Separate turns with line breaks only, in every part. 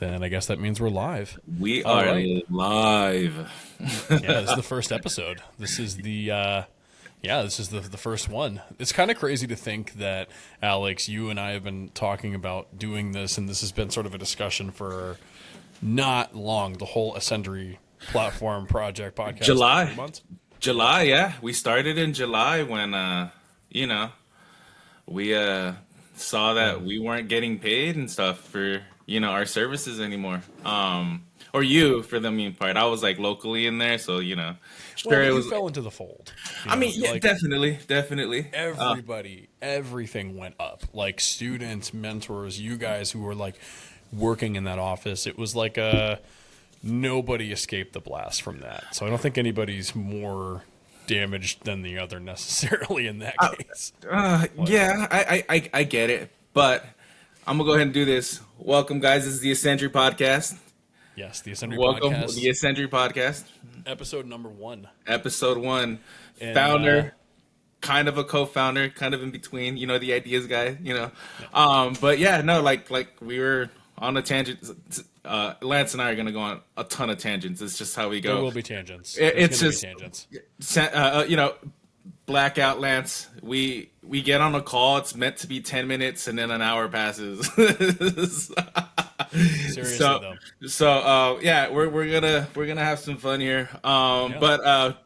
Then I guess that means we're live.
We
All
are
right.
live.
Yeah, this is the first episode. This is the first one. It's kind of crazy to think that, Alex, you and I have been talking about doing this, and this has been sort of a discussion for not long. The whole Ascendry platform project podcast.
July.
3 months.
July, yeah. We started in July when, we saw that we weren't getting paid and stuff for, our services anymore. Or you, for the mean part. I was like locally in there, so,
Well,
sure it
you
was.
fell into the fold.
I mean, yeah, definitely.
Everything went up. Like students, mentors, you guys who were like working in that office. It was like nobody escaped the blast from that. So I don't think anybody's more damaged than the other necessarily in that case.
Yeah, I get it, but I'm gonna go ahead and do this. Welcome, guys. This is the Ascendry Podcast.
Yes, the Ascendry
Welcome,
Podcast.
the Ascendry Podcast.
Episode number 1.
Episode 1.
And,
Founder, kind of a co-founder, kind of in between. The ideas guy. But yeah, no, like we were on a tangent. Lance and I are gonna go on a ton of tangents. It's just how we go.
There will be tangents.
It's just
tangents.
Blackout, Lance. We get on a call. It's meant to be 10 minutes, and then an hour passes.
Seriously though.
Yeah, we're gonna have some fun here. But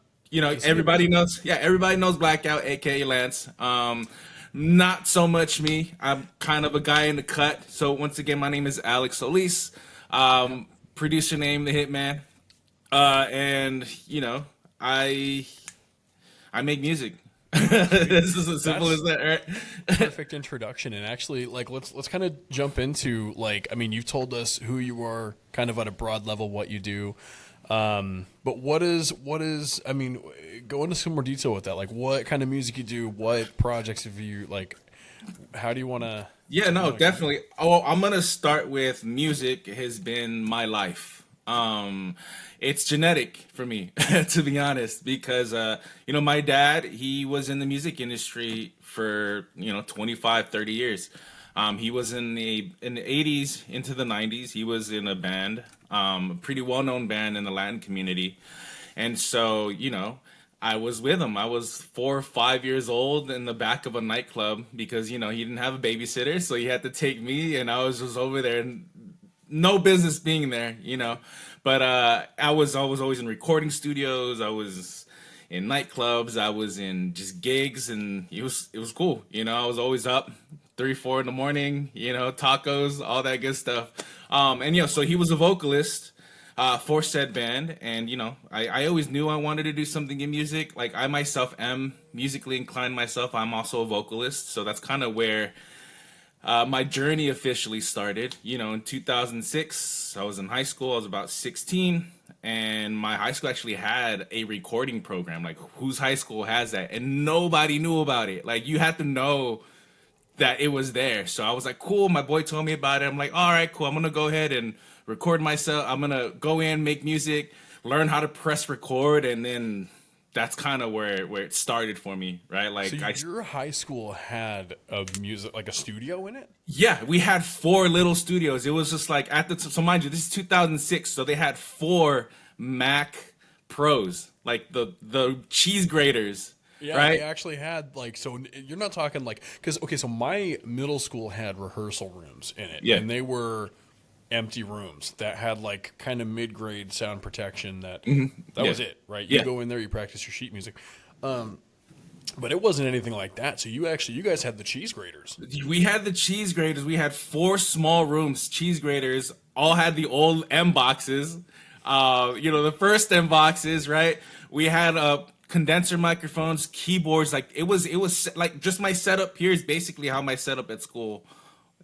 everybody knows. Yeah, everybody knows Blackout, aka Lance. Not so much me. I'm kind of a guy in the cut. So once again, my name is Alex Solis. Producer name the Hitman. And I make music. This is as simple as that, right?
Perfect introduction. And actually, like, let's kind of jump into, like, I mean, you've told us who you are, kind of at a broad level, what you do. But what is, I mean, go into some more detail with that. Like, what kind of music you do, what projects have you, like, how do you want to?
Yeah, no, definitely. Oh, I'm going to start with music has been my life. It's genetic for me, to be honest, because, my dad, he was in the music industry for, 25, 30 years. He was in the 80s into the 90s. He was in a band, a pretty well-known band in the Latin community. And so, I was with him. I was 4 or 5 years old in the back of a nightclub because, he didn't have a babysitter. So he had to take me, and I was just over there and no business being there, But I was always in recording studios. I was in nightclubs. I was in just gigs, and it was cool. I was always up 3, 4 in the morning. Tacos, all that good stuff. So he was a vocalist for said band, and I always knew I wanted to do something in music. Like I myself am musically inclined myself. I'm also a vocalist, so that's kind of where my journey officially started. In 2006, I was in high school. I was about 16, and my high school actually had a recording program. Like, whose high school has that? And nobody knew about it. Like, you had to know that it was there. So I was like, cool. My boy told me about it. I'm like, all right, cool. I'm going to go ahead and record myself. I'm going to go in, make music, learn how to press record, and then that's kind of where it started for me, right? Like,
so your high school had a studio in it?
Yeah, we had 4 little studios. It was just like so mind you, this is 2006, so they had 4 Mac Pros, like the cheese graters.
Yeah,
right?
They actually had so you're not talking so my middle school had rehearsal rooms in it,
yeah,
and they were empty rooms that had kind of mid-grade sound protection that was it, right? You go in there, you practice your sheet music, but it wasn't anything like that. So you guys had the cheese graters.
We had the cheese graters. We had 4 small rooms, cheese graters, all had the old M boxes, the first M boxes, right? We had condenser microphones, keyboards. Like it was like just my setup here is basically how my setup at school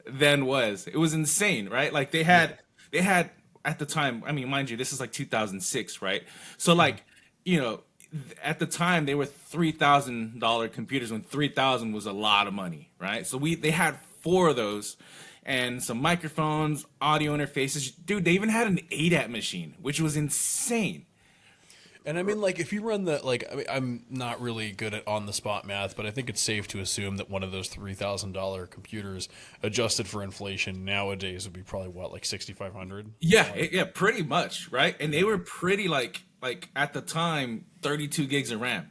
then was. It was insane, right? Like they had at the time, I mean, mind you, this is like 2006, right? So at the time they were $3,000 computers when 3,000 was a lot of money, right? So they had 4 of those and some microphones, audio interfaces. Dude, they even had an ADAT machine, which was insane.
And I mean, like, if you run the, like, I mean, I'm not really good at on the spot math, but I think it's safe to assume that one of those $3,000 computers adjusted for inflation nowadays would be probably what, like 6,500?
Yeah, yeah, pretty much, right? And they were pretty like at the time 32 gigs of RAM.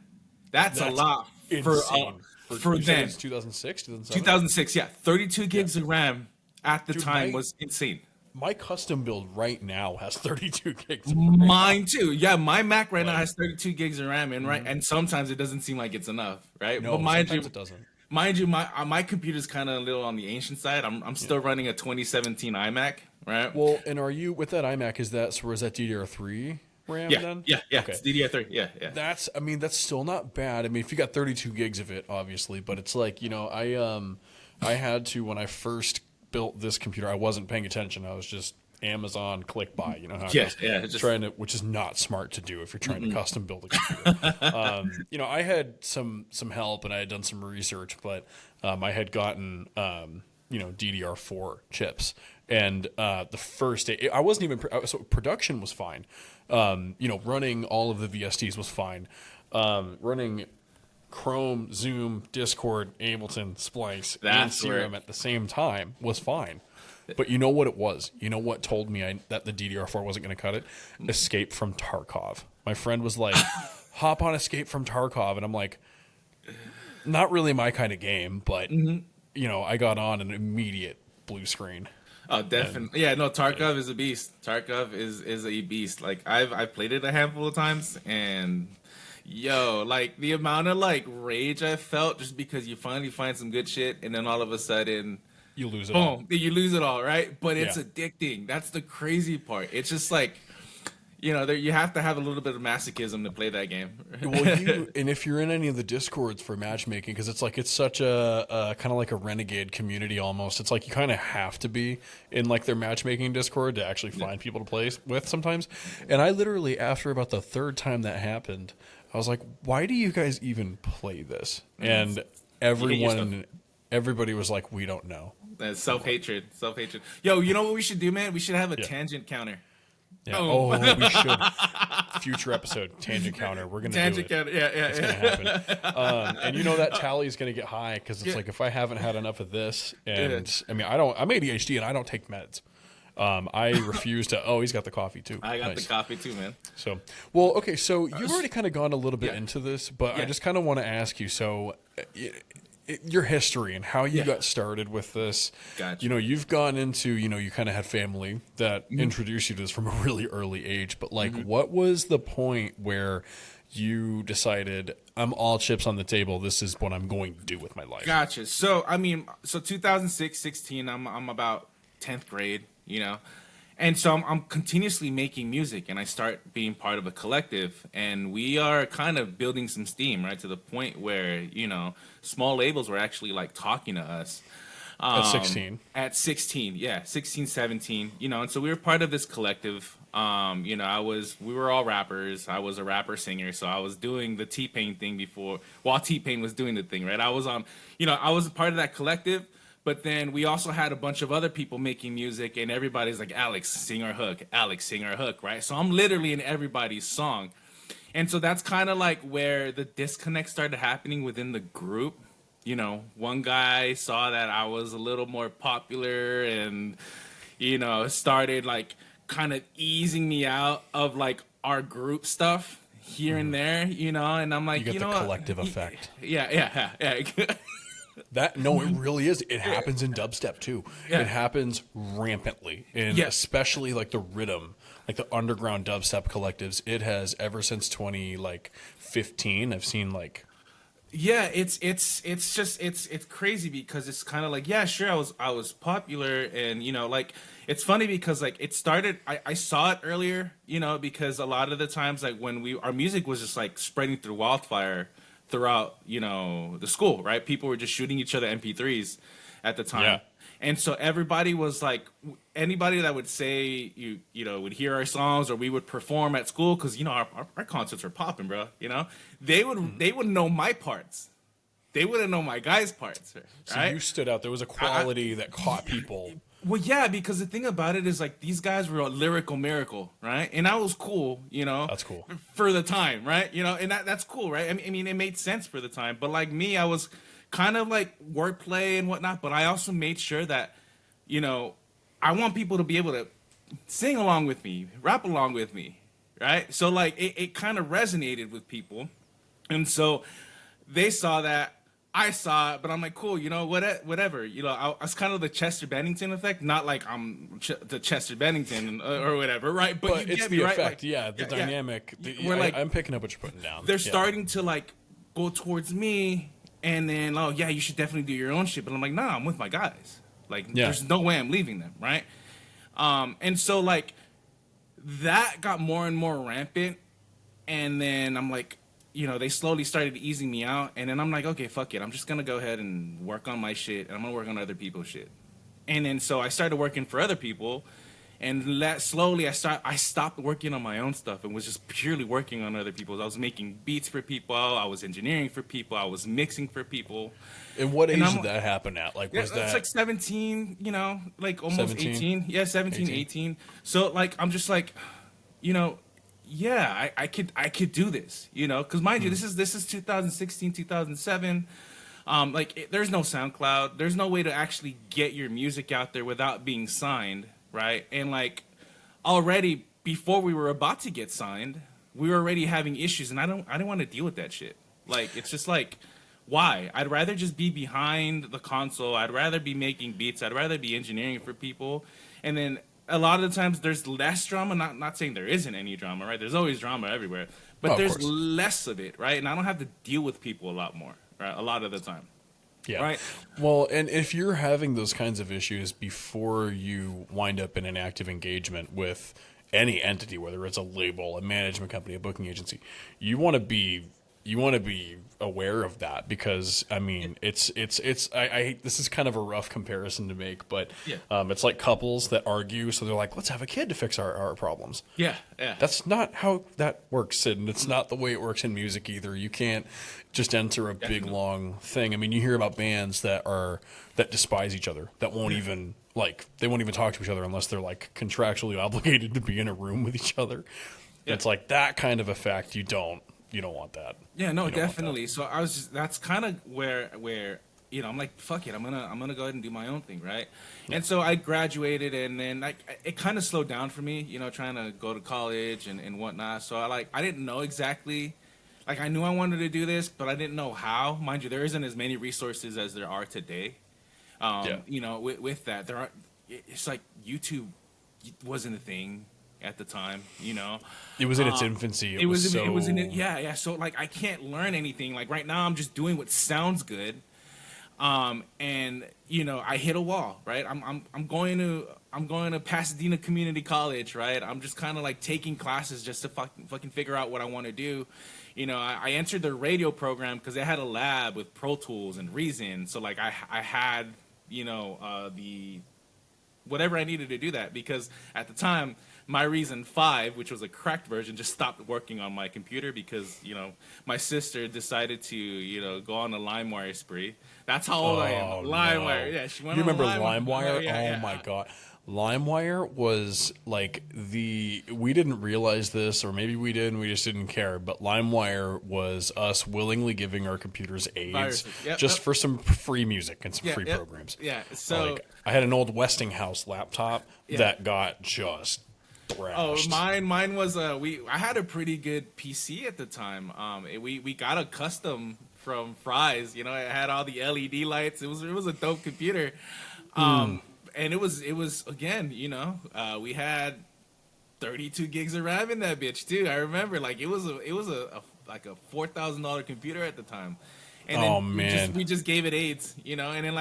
That's a lot
insane.
for then.
2006, 2007?
2006, yeah, 32 gigs of RAM at the
Dude,
time was insane.
My custom build right now has 32 gigs.
Mine too. Yeah, my Mac right now has 32 gigs of RAM, and and sometimes it doesn't seem like it's enough, right?
No,
but mind
sometimes
you,
it doesn't.
Mind you, my computer's kind of a little on the ancient side. I'm still running a 2017 iMac, right?
Well, and are you with that iMac? Is that DDR3 RAM
Yeah,
then?
yeah.
Okay.
It's DDR3. Yeah, yeah.
That's still not bad. I mean, if you got 32 gigs of it, obviously, but it's like, I had to, when I first built this computer, I wasn't paying attention. I was just Amazon click buy, you know how it
Yeah,
is.
yeah,
Trying to, which is not smart to do if you're trying to custom build a computer. I had some help and I had done some research, but I had gotten DDR4 chips, and the first day I wasn't even so production was fine. Running all of the VSTs was fine. Running Chrome, Zoom, Discord, Ableton, Splice, and Serum at the same time was fine. But you know what it was? You know what told me that the DDR4 wasn't going to cut it? Escape from Tarkov. My friend was like, hop on Escape from Tarkov. And I'm like, not really my kind of game, but, I got on an immediate blue screen.
Oh, definitely. Tarkov is a beast. Tarkov is a beast. Like, I've played it a handful of times, and like the amount of like rage I felt just because you finally find some good shit, and then all of a sudden
you lose it all.
You lose it all, right? But it's addicting. That's the crazy part. It's just like, you have to have a little bit of masochism to play that game.
Well, and if you're in any of the discords for matchmaking, because it's such a kind of like a renegade community almost. It's like you kind of have to be in like their matchmaking discord to actually find people to play with sometimes. And I literally, after about the third time that happened, I was like, why do you guys even play this? And everybody was like, we don't know.
That's self-hatred. Yo, you know what we should do, man? We should have a tangent counter.
Yeah. Oh, we should. Future episode, tangent counter. We're gonna
tangent
do it.
counter. Yeah.
It's gonna happen. And that tally is gonna get high because it's like if I haven't had enough of this, and I mean, I'm ADHD and I don't take meds. I refuse to. Oh, he's got the coffee too.
I got the coffee too, man.
So, well, okay. So you've already kind of gone a little bit into this, but I just kind of want to ask you. So, your history and how you got started with this.
Gotcha.
You've gone into, you kind of had family that introduced you to this from a really early age, but like, what was the point where you decided I'm all chips on the table? This is what I'm going to do with my life.
Gotcha. So, 2006, 16, I'm about 10th grade, and so I'm continuously making music, and I start being part of a collective, and we are kind of building some steam, right, to the point where, small labels were actually like talking to us.
At 16?
At 16, yeah, 16, 17, and so we were part of this collective. We were all rappers. I was a rapper singer, so I was doing the T-Pain thing while T-Pain was doing the thing, right? I was I was a part of that collective. But then we also had a bunch of other people making music, and everybody's like, Alex, sing our hook. Alex, sing our hook, right? So I'm literally in everybody's song. And so that's kind of like where the disconnect started happening within the group. One guy saw that I was a little more popular and, started like kind of easing me out of like our group stuff here and there, and I'm like,
you get the collective effect.
Yeah.
It really is. It happens in dubstep too. It happens rampantly, and especially like the rhythm, like the underground dubstep collectives. It has ever since 2015. I've seen like.
Yeah, it's crazy because it's kind of like, yeah, sure, I was popular, and it's funny because like it started. I saw it earlier, because a lot of the times like when our music was just like spreading through wildfire throughout, the school, right? People were just shooting each other MP3s at the time. Yeah. And so everybody was like, anybody that would say, would hear our songs or we would perform at school, because, our concerts were popping, bro, they would know my parts. They wouldn't know my guys' parts, right?
So you stood out. There was a quality that caught people.
Well, yeah, because the thing about it is like these guys were a lyrical miracle, right? And that was cool,
That's cool.
for the time, right? And that's cool, right? I mean, it made sense for the time. But like me, I was kind of like wordplay and whatnot, but I also made sure that, I want people to be able to sing along with me, rap along with me, right? So like it kind of resonated with people. And so they saw that. I saw it, but I'm like, cool, whatever. I was kind of the Chester Bennington effect, not like I'm the Chester Bennington or whatever, right?
But
you
it's
get
the
me, right?
effect, the dynamic.
We're like,
I'm picking up what you're putting down.
They're starting to like go towards me, and then, oh yeah, you should definitely do your own shit. But I'm like, nah, I'm with my guys. Like, there's no way I'm leaving them, right? And so like that got more and more rampant, and then I'm like, they slowly started easing me out, and then I'm like, okay, fuck it. I'm just gonna go ahead and work on my shit, and I'm gonna work on other people's shit. And then so I started working for other people, and slowly I stopped working on my own stuff and was just purely working on other people's. I was making beats for people, I was engineering for people, I was mixing for people.
And what age did that happen at? Like, was that?
It's like 17, like almost
17?
18. Yeah, 17, 18. So like I'm just like, yeah, I could do this, because mind you, this is 2016, 2007. There's no SoundCloud. There's no way to actually get your music out there without being signed, right? And like already before we were about to get signed, we were already having issues, and I didn't want to deal with that shit. Like, it's just like, why? I'd rather just be behind the console. I'd rather be making beats. I'd rather be engineering for people, and then a lot of the times there's less drama. Not saying there isn't any drama, right? There's always drama everywhere, but there's less of it, right? And I don't have to deal with people a lot more, right? A lot of the time.
Yeah.
Right.
Well, and if you're having those kinds of issues before you wind up in an active engagement with any entity, whether it's a label, a management company, a booking agency, you want to be aware of that, because I mean, it's I this is kind of a rough comparison to make, but it's like couples that argue, so they're like, let's have a kid to fix our problems.
Yeah.
That's not how that works, and it's not the way it works in music either. You can't just enter a big long thing. I mean, you hear about bands that despise each other, that won't even they won't even talk to each other unless they're like contractually obligated to be in a room with each other. Yeah. It's like that kind of effect. You don't want that.
Yeah, no, definitely. So I was that's kind of where I'm like, fuck it, I'm gonna go ahead and do my own thing, right? Yeah. And so I graduated, and then it kind of slowed down for me, trying to go to college and whatnot. So I didn't know exactly, I knew I wanted to do this, but I didn't know how. Mind you, there isn't as many resources as there are today. With that, it's like YouTube wasn't a thing at the time,
It was in its infancy. It was
in it. Yeah. So I can't learn anything. Like right now, I'm just doing what sounds good. And I hit a wall, right? I'm going to Pasadena Community College, right? I'm just kind of taking classes just to fucking figure out what I want to do. I entered the radio program because they had a lab with Pro Tools and Reason. So I had the whatever I needed to do that, because at the time my Reason 5, which was a cracked version, just stopped working on my computer because my sister decided to go on a LimeWire spree. That's how old I am. LimeWire, yeah. She went.
You remember
LimeWire?
LimeWire? Oh my god. LimeWire was we didn't realize this, or maybe we did and we just didn't care, but LimeWire was us willingly giving our computers AIDS for some free music and some free programs.
Yeah, so
I had an old Westinghouse laptop that got just thrashed.
Mine was I had a pretty good PC at the time. We got a custom from Fry's, it had all the LED lights. It was a dope computer. And it was again, we had 32 gigs of RAM in that bitch too. I remember it was a $4,000 computer at the time. And then we just gave it AIDS, and then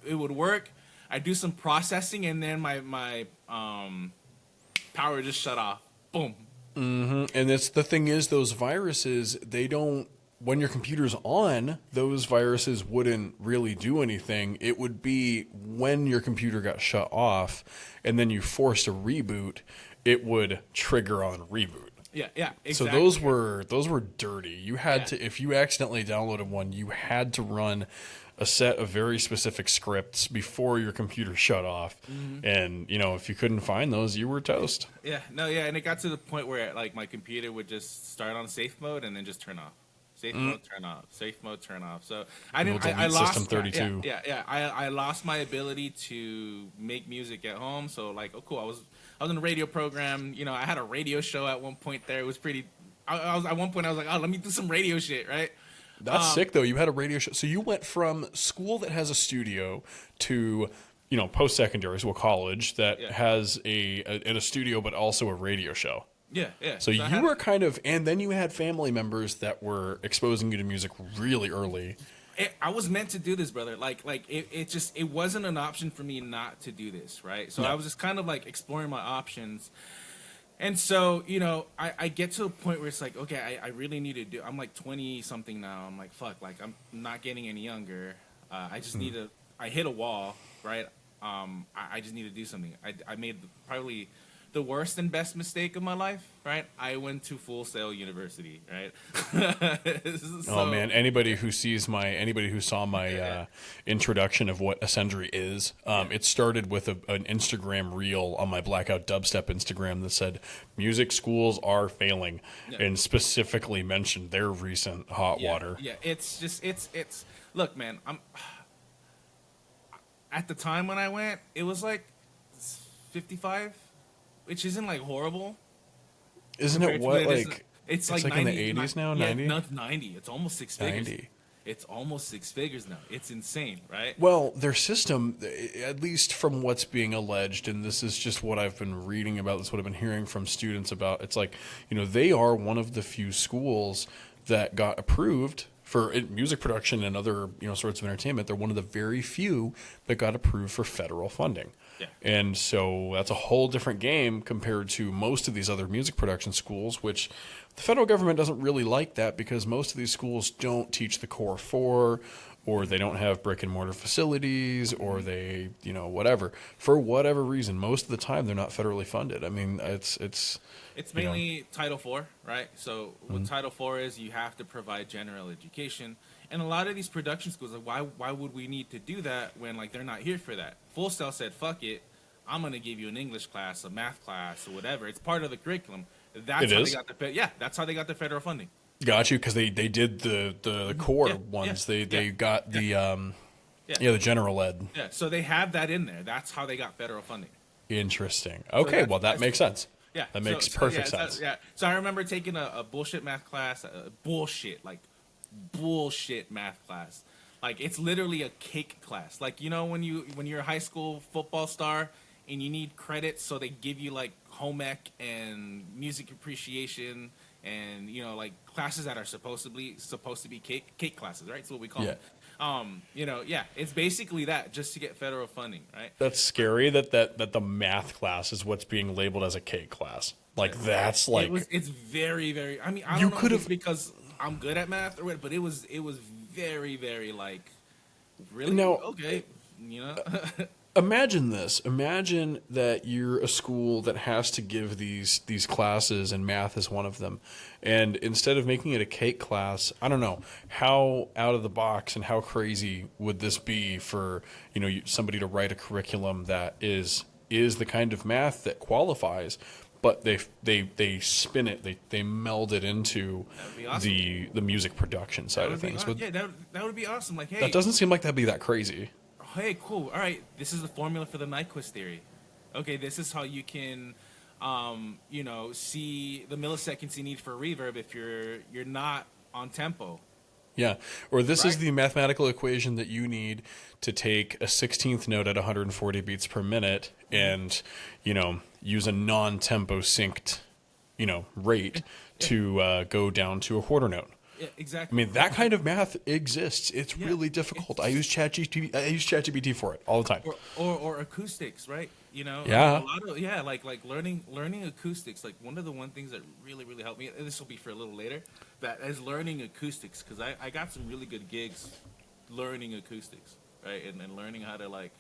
it would work. I do some processing, and then my power just shut off. Boom.
Mm-hmm. And the thing is, those viruses, they don't. When your computer's on, those viruses wouldn't really do anything. It would be when your computer got shut off and then you forced a reboot, it would trigger on reboot.
Yeah, exactly.
So those were dirty. You had to, if you accidentally downloaded one, you had to run a set of very specific scripts before your computer shut off. And, you know, if you couldn't find those, you were toast.
Yeah, no, yeah, and it got to the point where like my computer would just start on safe mode and then just turn off. Safe mode, turn off. Safe mode, turn off. So I didn't. I lost
System 32.
Yeah. I lost my ability to make music at home. So like, oh, cool. I was in a radio program. You know, I had a radio show at one point. There, it was pretty. I was at one point. I was like, oh, let me do some radio shit, right?
That's sick, though. You had a radio show. So you went from school that has a studio to, you know, post-secondary, so a college that has a studio, but also a radio show.
Yeah.
So you were kind of, and then you had family members that were exposing you to music really early.
I was meant to do this, brother. Like it wasn't an option for me not to do this, right? So I was just kind of like exploring my options. And so, you know, I get to a point where it's like, okay, I really need to do, I'm like 20 something now. I'm like, fuck, like I'm not getting any younger. I just need to, I hit a wall, right? I just need to do something. I made probably the worst and best mistake of my life, right? I went to Full Sail University, right?
Oh man, anybody who saw my introduction of what Ascendry is, it started with an Instagram reel on my BLAQOUT dubstep Instagram that said music schools are failing, and specifically mentioned their recent hot water.
Yeah, it's just it's look, man, I'm at the time when I went, it was like 55, which isn't like horrible.
Isn't it what like
it's like
90, in the 80s now? 90?
Yeah, 90. It's almost six figures.
90.
It's almost six figures now. It's insane, right?
Well, their system, at least from what's being alleged, and this is just what I've been reading about, this is what I've been hearing from students about, it's like, you know, they are one of the few schools that got approved for music production and other, you know, sorts of entertainment. They're one of the very few that got approved for federal funding.
Yeah.
And so that's a whole different game compared to most of these other music production schools, which the federal government doesn't really like that because most of these schools don't teach the core four, or they don't have brick and mortar facilities, or they, you know, whatever. For whatever reason, most of the time they're not federally funded. I mean, it's
mainly Title IV, right? So what Title IV is, you have to provide general education. And a lot of these production schools, like, why would we need to do that when, like, they're not here for that? Full Sail said, fuck it, I'm going to give you an English class, a math class, or whatever. It's part of the curriculum. That's how they got the federal funding.
Got you, because they did the core ones. They got the general ed.
Yeah, so they have that in there. That's how they got federal funding.
Interesting. Okay, well, that makes sense.
Yeah.
That makes perfect sense.
So I remember taking a bullshit math class, bullshit math class. Like, it's literally a cake class. Like, you know, when you're a high school football star and you need credits, so they give you like home ec and music appreciation and, you know, like classes that are supposed to be cake classes, right? That's what we call them. You know, it's basically that, just to get federal funding, right?
That's scary that the math class is what's being labeled as a cake class. Like, that's like,
it's very, very, I mean, I don't know if it's because I'm good at math or what, but it was very, very like, really? Okay, you know?
Imagine this. Imagine that you're a school that has to give these classes, and math is one of them. And instead of making it a cake class, I don't know, how out of the box and how crazy would this be for, you know, somebody to write a curriculum that is the kind of math that qualifies, but they spin it, they meld it into awesome. the music production side of things.
That would be awesome. Like, hey,
that doesn't seem like that'd be that crazy.
Hey, cool. All right, this is the formula for the Nyquist theory. Okay, this is how you can, you know, see the milliseconds you need for reverb if you're not on tempo.
Yeah, or this is the mathematical equation that you need to take a 16th note at 140 beats per minute and, you know, use a non-tempo synced, you know, rate to go down to a quarter note.
Yeah, exactly.
I mean, that kind of math exists. It's really difficult. I use ChatGPT for it all the time.
Or acoustics, right? You know,
yeah,
like learning acoustics. Like, one of the things that really helped me. And this will be for a little later. That is learning acoustics, because I got some really good gigs learning acoustics, right? And learning how to like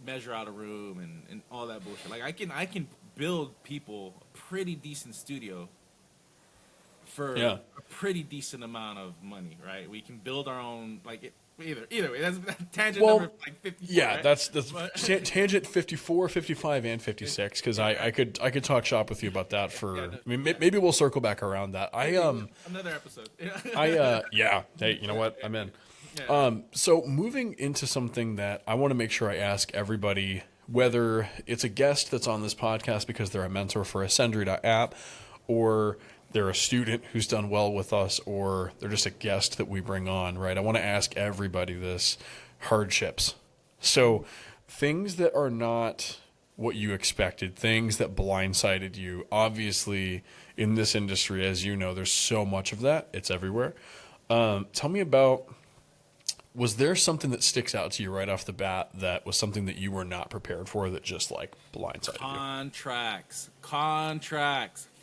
measure out a room and all that bullshit. Like, I can build people a pretty decent studio for a pretty decent amount of money, right? We can build our own, like Either way, that's tangent
Well,
number like 54.
yeah,
right?
that's tangent 54, 55, and 56. Because I could talk shop with you about that for. I mean, maybe we'll circle back around that.
Another episode.
Yeah. Hey, you know what? I'm in.
Yeah.
So moving into something that I want to make sure I ask everybody, whether it's a guest that's on this podcast because they're a mentor for Ascendry.app, or they're a student who's done well with us, or they're just a guest that we bring on, right? I want to ask everybody this: hardships. So things that are not what you expected, things that blindsided you. Obviously, in this industry, as you know, there's so much of that. It's everywhere. Tell me about, was there something that sticks out to you right off the bat that was something that you were not prepared for that just like blindsided
Contracts.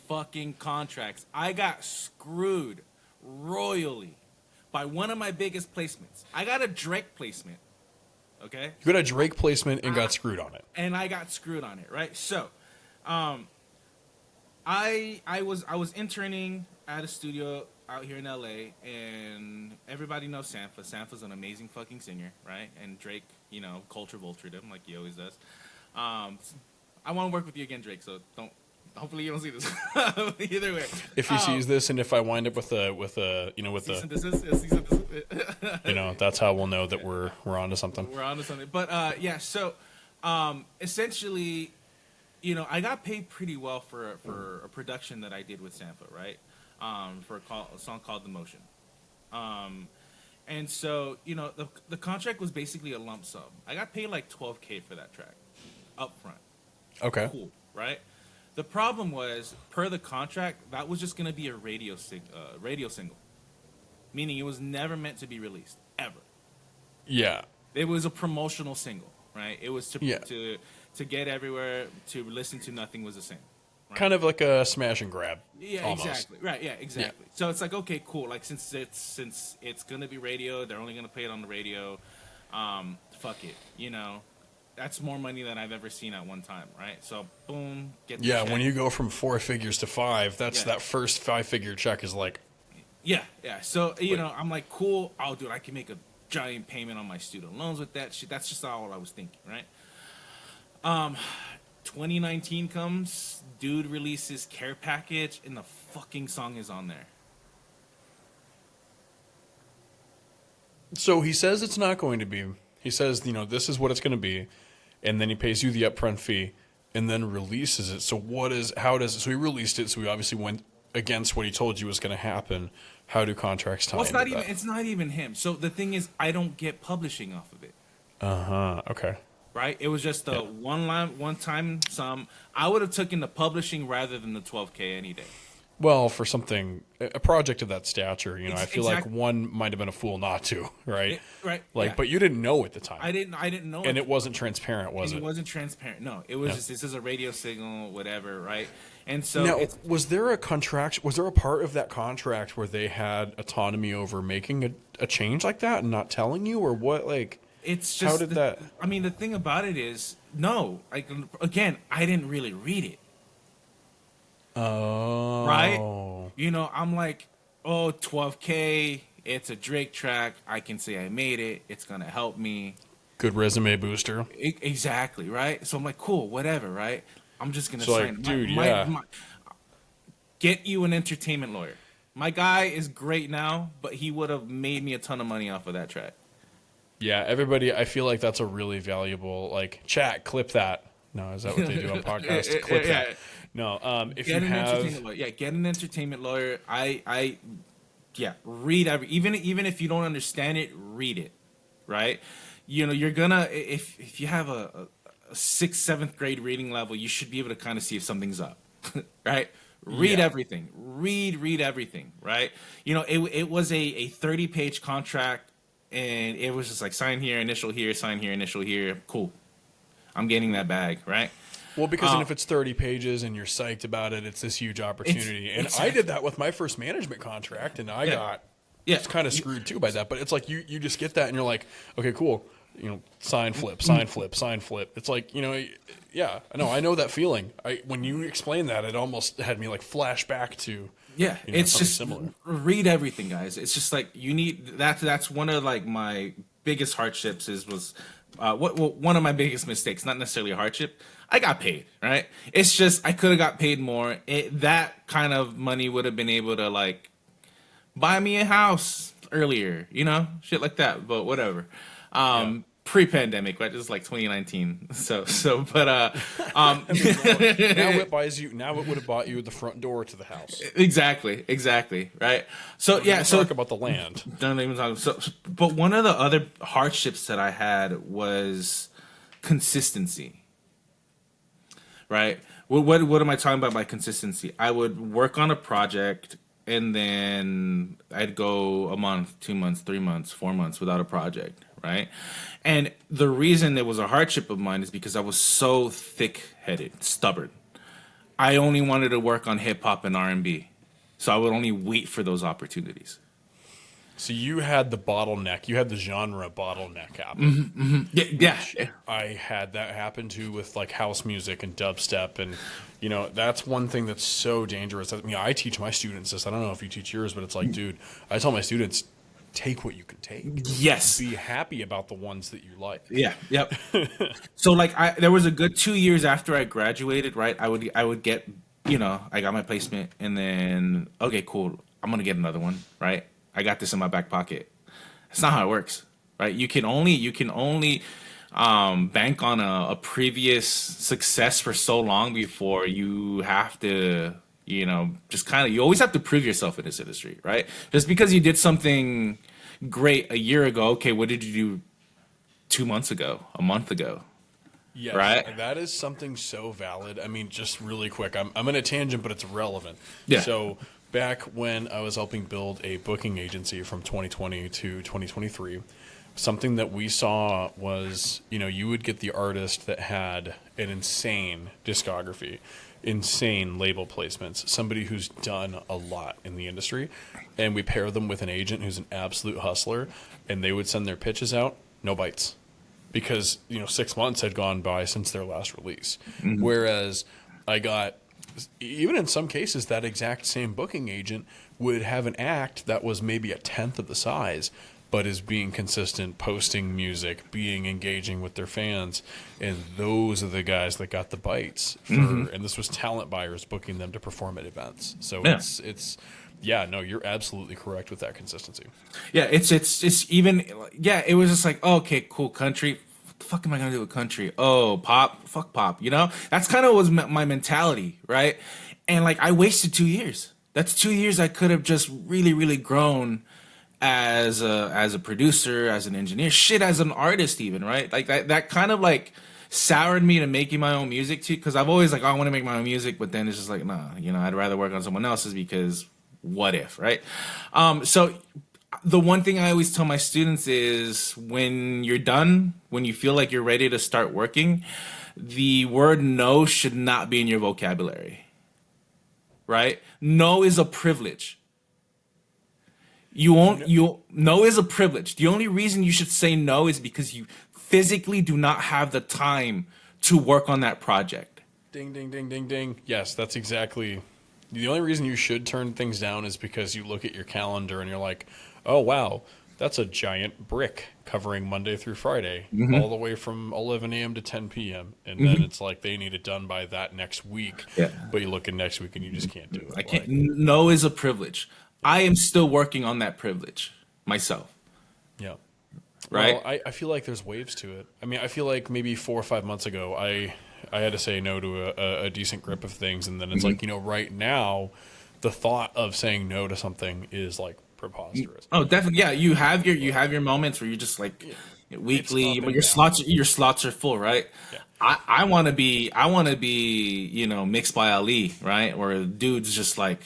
Fucking contracts. I got screwed royally by one of my biggest placements. I got a Drake placement. Okay?
You got a Drake placement and got screwed on it.
And I got screwed on it, right? So, I was interning at a studio out here in LA, and everybody knows Sampha. Sampha's an amazing fucking singer, right? And Drake, culture vultured him like he always does. I want to work with you again, Drake, so don't. Hopefully you don't see this. Either way,
if he sees this, and if I wind up with the that's how we'll know that we're onto something.
We're onto something. But so essentially, I got paid pretty well for a production that I did with Sampha, right? For a song called The Motion. And so, the contract was basically a lump sum. I got paid like $12K for that track up front.
Okay.
Cool, right? The problem was, per the contract, that was just going to be a radio single. Meaning it was never meant to be released, ever.
Yeah.
It was a promotional single, right? It was to get everywhere, to listen to Nothing Was the Same. Right?
Kind of like a smash and grab.
Yeah,
almost.
Exactly. Right, yeah, exactly. Yeah. So it's like, okay, cool. Like, since it's going to be radio, they're only going to play it on the radio. Fuck it, That's more money than I've ever seen at one time, right? So, boom, get the check.
When you go from 4 figures to 5, that first 5-figure check is like...
Yeah. So, I'm like, cool. Oh, dude, I can make a giant payment on my student loans with that shit. That's just all I was thinking, right? 2019 comes, dude releases Care Package, and the fucking song is on there.
So he says it's not going to be. He says, this is what it's going to be. And then he pays you the upfront fee and then releases it. So so he released it. So he obviously went against what he told you was going to happen. How do contracts tie into that?
It's not even him. So the thing is, I don't get publishing off of it.
Okay.
Right? It was just a one-time sum. I would have taken the publishing rather than the $12K any day.
Well, for a project of that stature, I feel like one might have been a fool not to, right?
Right.
But you didn't know at the time.
I didn't know.
And it wasn't transparent, was it?
It wasn't transparent. No, it was just, this is a radio signal, whatever, right? And so
now, was there a part of that contract where they had autonomy over making a change like that and not telling you, or what? Like,
it's just,
how did that?
I mean, the thing about it is, no. Again, I didn't really read it.
Oh.
Right? I'm like, 12K, it's a Drake track. I can say I made it. It's going to help me.
Good resume booster.
Exactly, right? So I'm like, cool, whatever, right? I'm just going to sign.
Like, dude,
get you an entertainment lawyer. My guy is great now, but he would have made me a ton of money off of that track.
Yeah, everybody, I feel like that's a really valuable, chat, clip that. No, is that what they do on podcasts? Clip that. No, if
get
you have...
get an entertainment lawyer. Read even if you don't understand it, read it, right? You're gonna, if you have a 6th, 7th grade reading level, you should be able to kind of see if something's up, right? Read everything. Read everything, right? It was a 30-page contract, and it was just like, sign here, initial here, sign here, initial here. Cool. I'm getting that bag, right?
Well, because if it's 30 pages and you're psyched about it, it's this huge opportunity. And I did that with my first management contract, and I got kind of screwed too by that. But it's like you just get that, and you're like, okay, cool. Sign, flip, sign, flip, sign, flip. It's like, I know that feeling. When you explain that, it almost had me flash back to
Yeah, it's
something
just
similar.
read everything, guys. It's just like you need that. That's one of like my biggest hardships was one of my biggest mistakes. Not necessarily a hardship. I got paid, right? It's just I could have got paid more. That kind of money would have been able to like buy me a house earlier, shit like that. But whatever. Pre-pandemic, right? This is like 2019. But
I mean, now it buys you. Now it would have bought you the front door to the house.
exactly, right? So yeah, so
talk about the land.
Don't even talk. So, but one of the other hardships that I had was consistency, right? What am I talking about by consistency? I would work on a project and then I'd go a month, 2 months, 3 months, 4 months without a project, right? And the reason it was a hardship of mine is because I was so thick-headed, stubborn. I only wanted to work on hip-hop and R&B, so I would only wait for those opportunities.
So you had the bottleneck. You had the genre bottleneck happen.
Yeah.
I had that happen too with like house music and dubstep, and that's one thing that's so dangerous. I mean, I teach my students this. I don't know if you teach yours, but it's like, dude, I tell my students, take what you can take.
Yes.
Be happy about the ones that you like.
Yeah. Yep. So like there was a good 2 years after I graduated, right? I would get, I got my placement and then, okay, cool. I'm going to get another one, right? I got this in my back pocket. That's not how it works, right? You can only bank on a previous success for so long before you have to, just kind of, you always have to prove yourself in this industry, right? Just because you did something great a year ago, okay, what did you do 2 months ago, a month ago?
Yes,
right?
That is something so valid. I mean, just really quick, I'm in a tangent, but it's relevant.
Yeah.
So back when I was helping build a booking agency from 2020 to 2023, something that we saw was, you would get the artist that had an insane discography, insane label placements, somebody who's done a lot in the industry, and we pair them with an agent who's an absolute hustler, and they would send their pitches out, no bites. Because 6 months had gone by since their last release. Mm-hmm. Whereas I got, even in some cases, that exact same booking agent would have an act that was maybe a tenth of the size, but is being consistent, posting music, being engaging with their fans, and those are the guys that got the bites. And this was talent buyers booking them to perform at events. So it's. Yeah, no, you're absolutely correct with that consistency.
Yeah, it's even, it was just like, oh, okay, cool, country. What the fuck am I going to do with country? Oh, pop, fuck pop, That's kind of was my mentality, right? And like, I wasted 2 years. That's 2 years I could have just really, really grown as a producer, as an engineer, shit, as an artist even, right? Like that kind of like soured me to making my own music too, because I've always like, I want to make my own music, but then it's just like, nah, I'd rather work on someone else's because what if, right? So the one thing I always tell my students is when you're done, when you feel like you're ready to start working, the word no should not be in your vocabulary, right? No is a privilege. No is a privilege. The only reason you should say no is because you physically do not have the time to work on that project.
Ding, ding, ding, ding, ding. Yes, that's exactly. The only reason you should turn things down is because you look at your calendar and you're like, oh, wow, that's a giant brick covering Monday through Friday, all the way from 11 a.m. to 10 p.m. And then it's like they need it done by that next week. Yeah. But you look at next week and you just can't do it.
I can't. No is a privilege. I am still working on that privilege myself.
Yeah.
Right?
Well, I feel like there's waves to it. I mean, I feel like maybe 4 or 5 months ago, I had to say no to a decent grip of things, and then it's like, right now, the thought of saying no to something is like preposterous.
Oh, definitely, yeah. You have your moments where you're just like weekly, but your slots are full, right? Yeah. I want to be mixed by Ali, right? Where dude's just like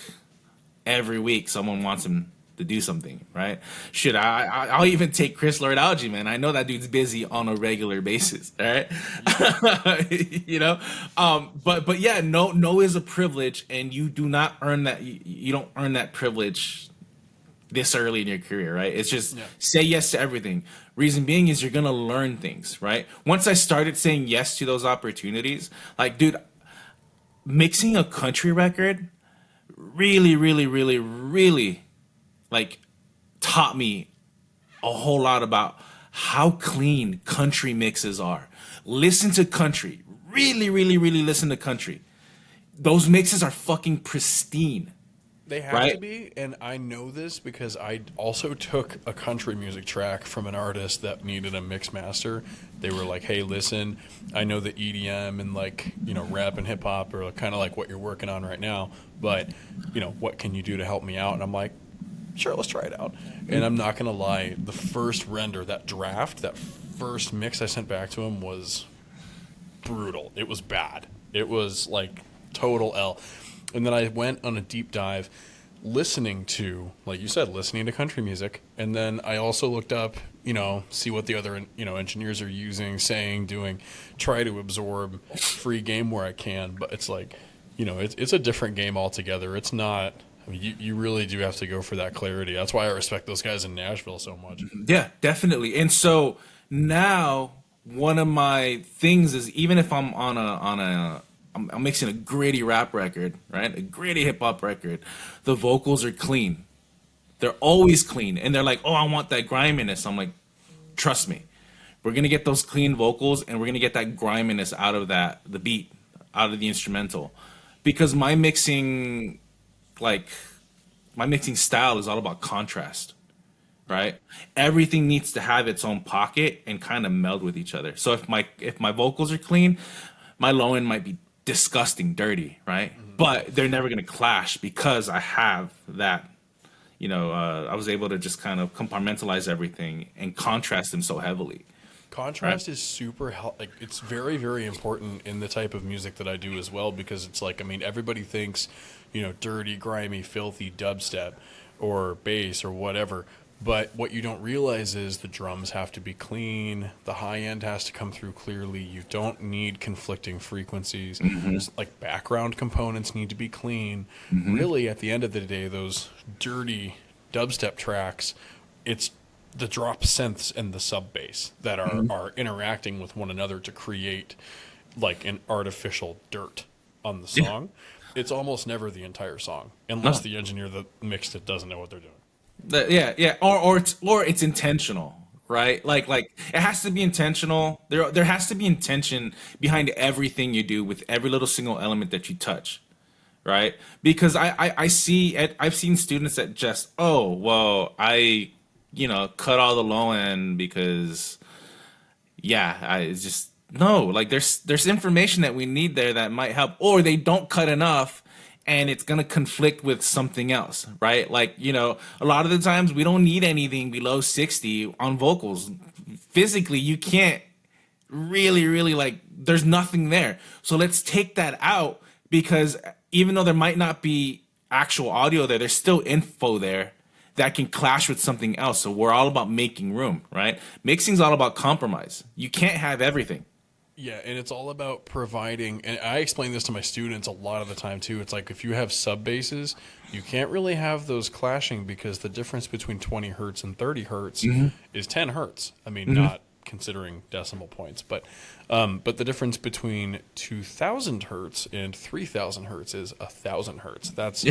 every week someone wants him to do something, right? Shit, I'll even take Chris Lord-Alge, man. I know that dude's busy on a regular basis, right? But yeah, no is a privilege, and you do not earn that. You don't earn that privilege this early in your career, right? It's just say yes to everything. Reason being is you're gonna learn things, right? Once I started saying yes to those opportunities, like, dude, mixing a country record really, really, really, really like taught me a whole lot about how clean country mixes are. Listen to country. Really, really, really listen to country. Those mixes are fucking pristine.
They have
right?
to be, and I know this because I also took a country music track from an artist that needed a mix master. They were like, "Hey, listen, I know that EDM and like, you know, rap and hip hop are kind of like what you're working on right now, but, you know, what can you do to help me out?" And I'm like, "Sure, let's try it out." And I'm not gonna lie, the first render, that draft, that first mix I sent back to him was brutal. It was bad. It was like total L. And then I went on a deep dive listening to, like you said, listening to country music. And then I also looked up, you know, see what the other, you know, engineers are using, saying, doing, try to absorb free game where I can. But it's like, you know, it's a different game altogether. It's not, I mean, you really do have to go for that clarity. That's why I respect those guys in Nashville so much.
Yeah, definitely. And so now one of my things is, even if I'm I'm mixing a gritty rap record, right? A gritty hip hop record. The vocals are clean. They're always clean. And they're like, "Oh, I want that griminess." I'm like, "Trust me. We're going to get those clean vocals and we're going to get that griminess out of the beat, out of the instrumental." Because my mixing style is all about contrast, right? Everything needs to have its own pocket and kind of meld with each other. So if my vocals are clean, my low end might be disgusting, dirty, right? But they're never going to clash because I have that, you know, I was able to just kind of compartmentalize everything and contrast them so heavily.
Contrast is super like it's very, very important in the type of music that I do as well, because it's like, I mean, everybody thinks, you know, dirty, grimy, filthy dubstep or bass or whatever. But what you don't realize is the drums have to be clean. The high end has to come through clearly. You don't need conflicting frequencies. Like background components need to be clean. Really, at the end of the day, those dirty dubstep tracks, it's the drop synths and the sub bass that are interacting with one another to create like an artificial dirt on the song. It's almost never the entire song, unless the engineer that mixed it doesn't know what they're doing.
Or it's intentional, right? Like it has to be intentional. There has to be intention behind everything you do with every little single element that you touch, right? Because I've seen students that just, "Oh, well, I, you know, cut all the low end because it's just no, like there's information that we need there that might help, or they don't cut enough and it's going to conflict with something else, right? Like, you know, a lot of the times we don't need anything below 60 on vocals. Physically, you can't really like, there's nothing there. So let's take that out, because even though there might not be actual audio there, there's still info there that can clash with something else. So we're all about making room, right? Mixing's all about compromise. You can't have everything.
Yeah, and it's all about providing, and I explain this to my students a lot of the time too. It's like, if you have sub basses, you can't really have those clashing, because the difference between 20 hertz and 30 hertz is 10 hertz. I mean, not considering decimal points, but the difference between 2000 hertz and 3000 hertz is 1000 hertz. That's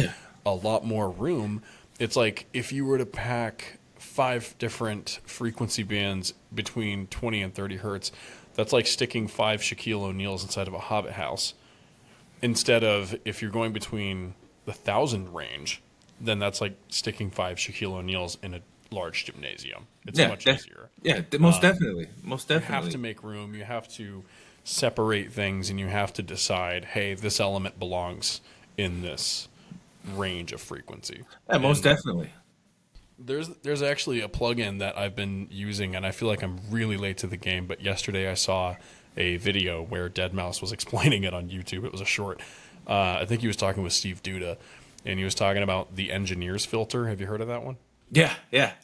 a lot more room. It's like if you were to pack 5 different frequency bands between 20 and 30 hertz, that's like sticking 5 Shaquille O'Neals inside of a Hobbit house. Instead of, if you're going between the 1000 range, then that's like sticking 5 Shaquille O'Neals in a large gymnasium. It's much easier.
Yeah, most definitely. Most definitely.
You have to make room. You have to separate things, and you have to decide, hey, this element belongs in this range of frequency.
Yeah, most definitely.
There's actually a plugin that I've been using, and I feel like I'm really late to the game, but yesterday I saw a video where Deadmau5 was explaining it on YouTube. It was a short. I think he was talking with Steve Duda, and he was talking about the engineer's filter. Have you heard of that one?
Yeah.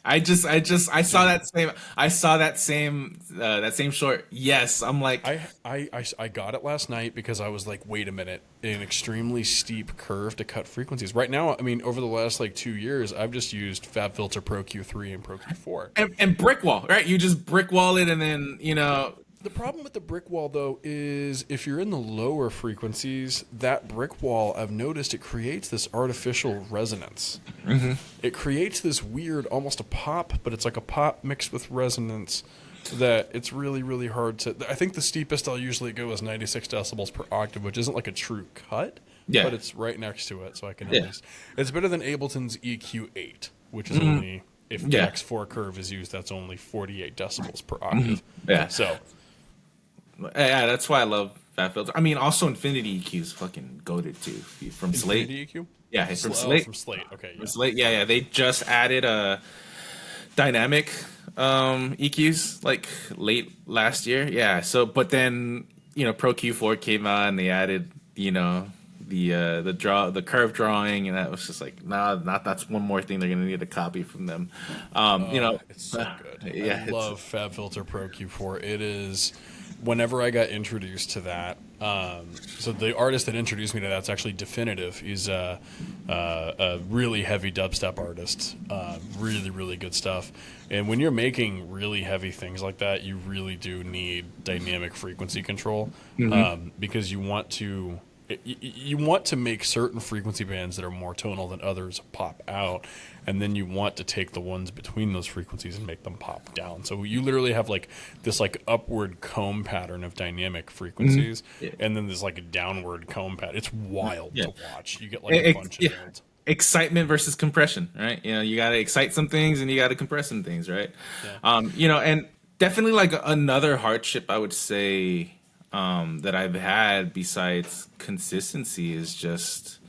I saw that same short. Yes, I'm like,
I got it last night because I was like, wait a minute, an extremely steep curve to cut frequencies. Right now, I mean, over the last like 2 years, I've just used FabFilter Pro Q3 and Pro Q4
and brick wall, right? You just brick wall it, and then, you know,
The problem with the brick wall, though, is if you're in the lower frequencies, that brick wall, I've noticed it creates this artificial resonance. Mm-hmm. It creates this weird, almost a pop, but it's like a pop mixed with resonance that it's really, really hard to... I think the steepest I'll usually go is 96 decibels per octave, which isn't like a true cut, but it's right next to it, so I can at least... It's better than Ableton's EQ8, which is only... If the X4 curve is used, that's only 48 decibels per octave.
Yeah.
So...
Yeah, that's why I love Fat Filter. I mean, also Infinity EQ is fucking goated too. From Slate.
Infinity EQ?
Yeah, from Slate.
From Slate, okay.
From Slate, yeah. They just added dynamic EQs like late last year. Yeah, so, but then, Pro Q4 came out and they added, the curve drawing, and that was just like, that's one more thing they're gonna need to copy from them.
It's so good.
Yeah,
I love FabFilter Pro Q4. It is... Whenever I got introduced to that, so the artist that introduced me to that's actually Definitive. He's a really heavy dubstep artist, really, really good stuff. And when you're making really heavy things like that, you really do need dynamic frequency control, because you want to make certain frequency bands that are more tonal than others pop out, and then you want to take the ones between those frequencies and make them pop down. So you literally have like this like upward comb pattern of dynamic frequencies, and then there's like a downward comb pattern. It's wild to watch. You get like a bunch of bands.
Excitement versus compression, right? You got to excite some things and you got to compress some things, right? Yeah. And definitely like another hardship I would say that I've had besides consistency is just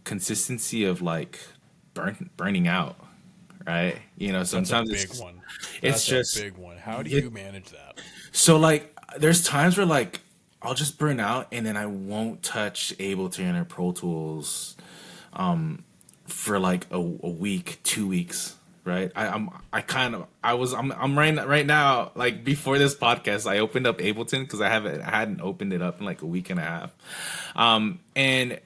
consistency of like burning out, right? Sometimes
that's a big one.
It's just
a big one. How do you manage that?
So like there's times where like I'll just burn out and then I won't touch Ableton or Pro Tools for like a week, 2 weeks. Right. I'm right now, like before this podcast, I opened up Ableton because I hadn't opened it up in like a week and a half. And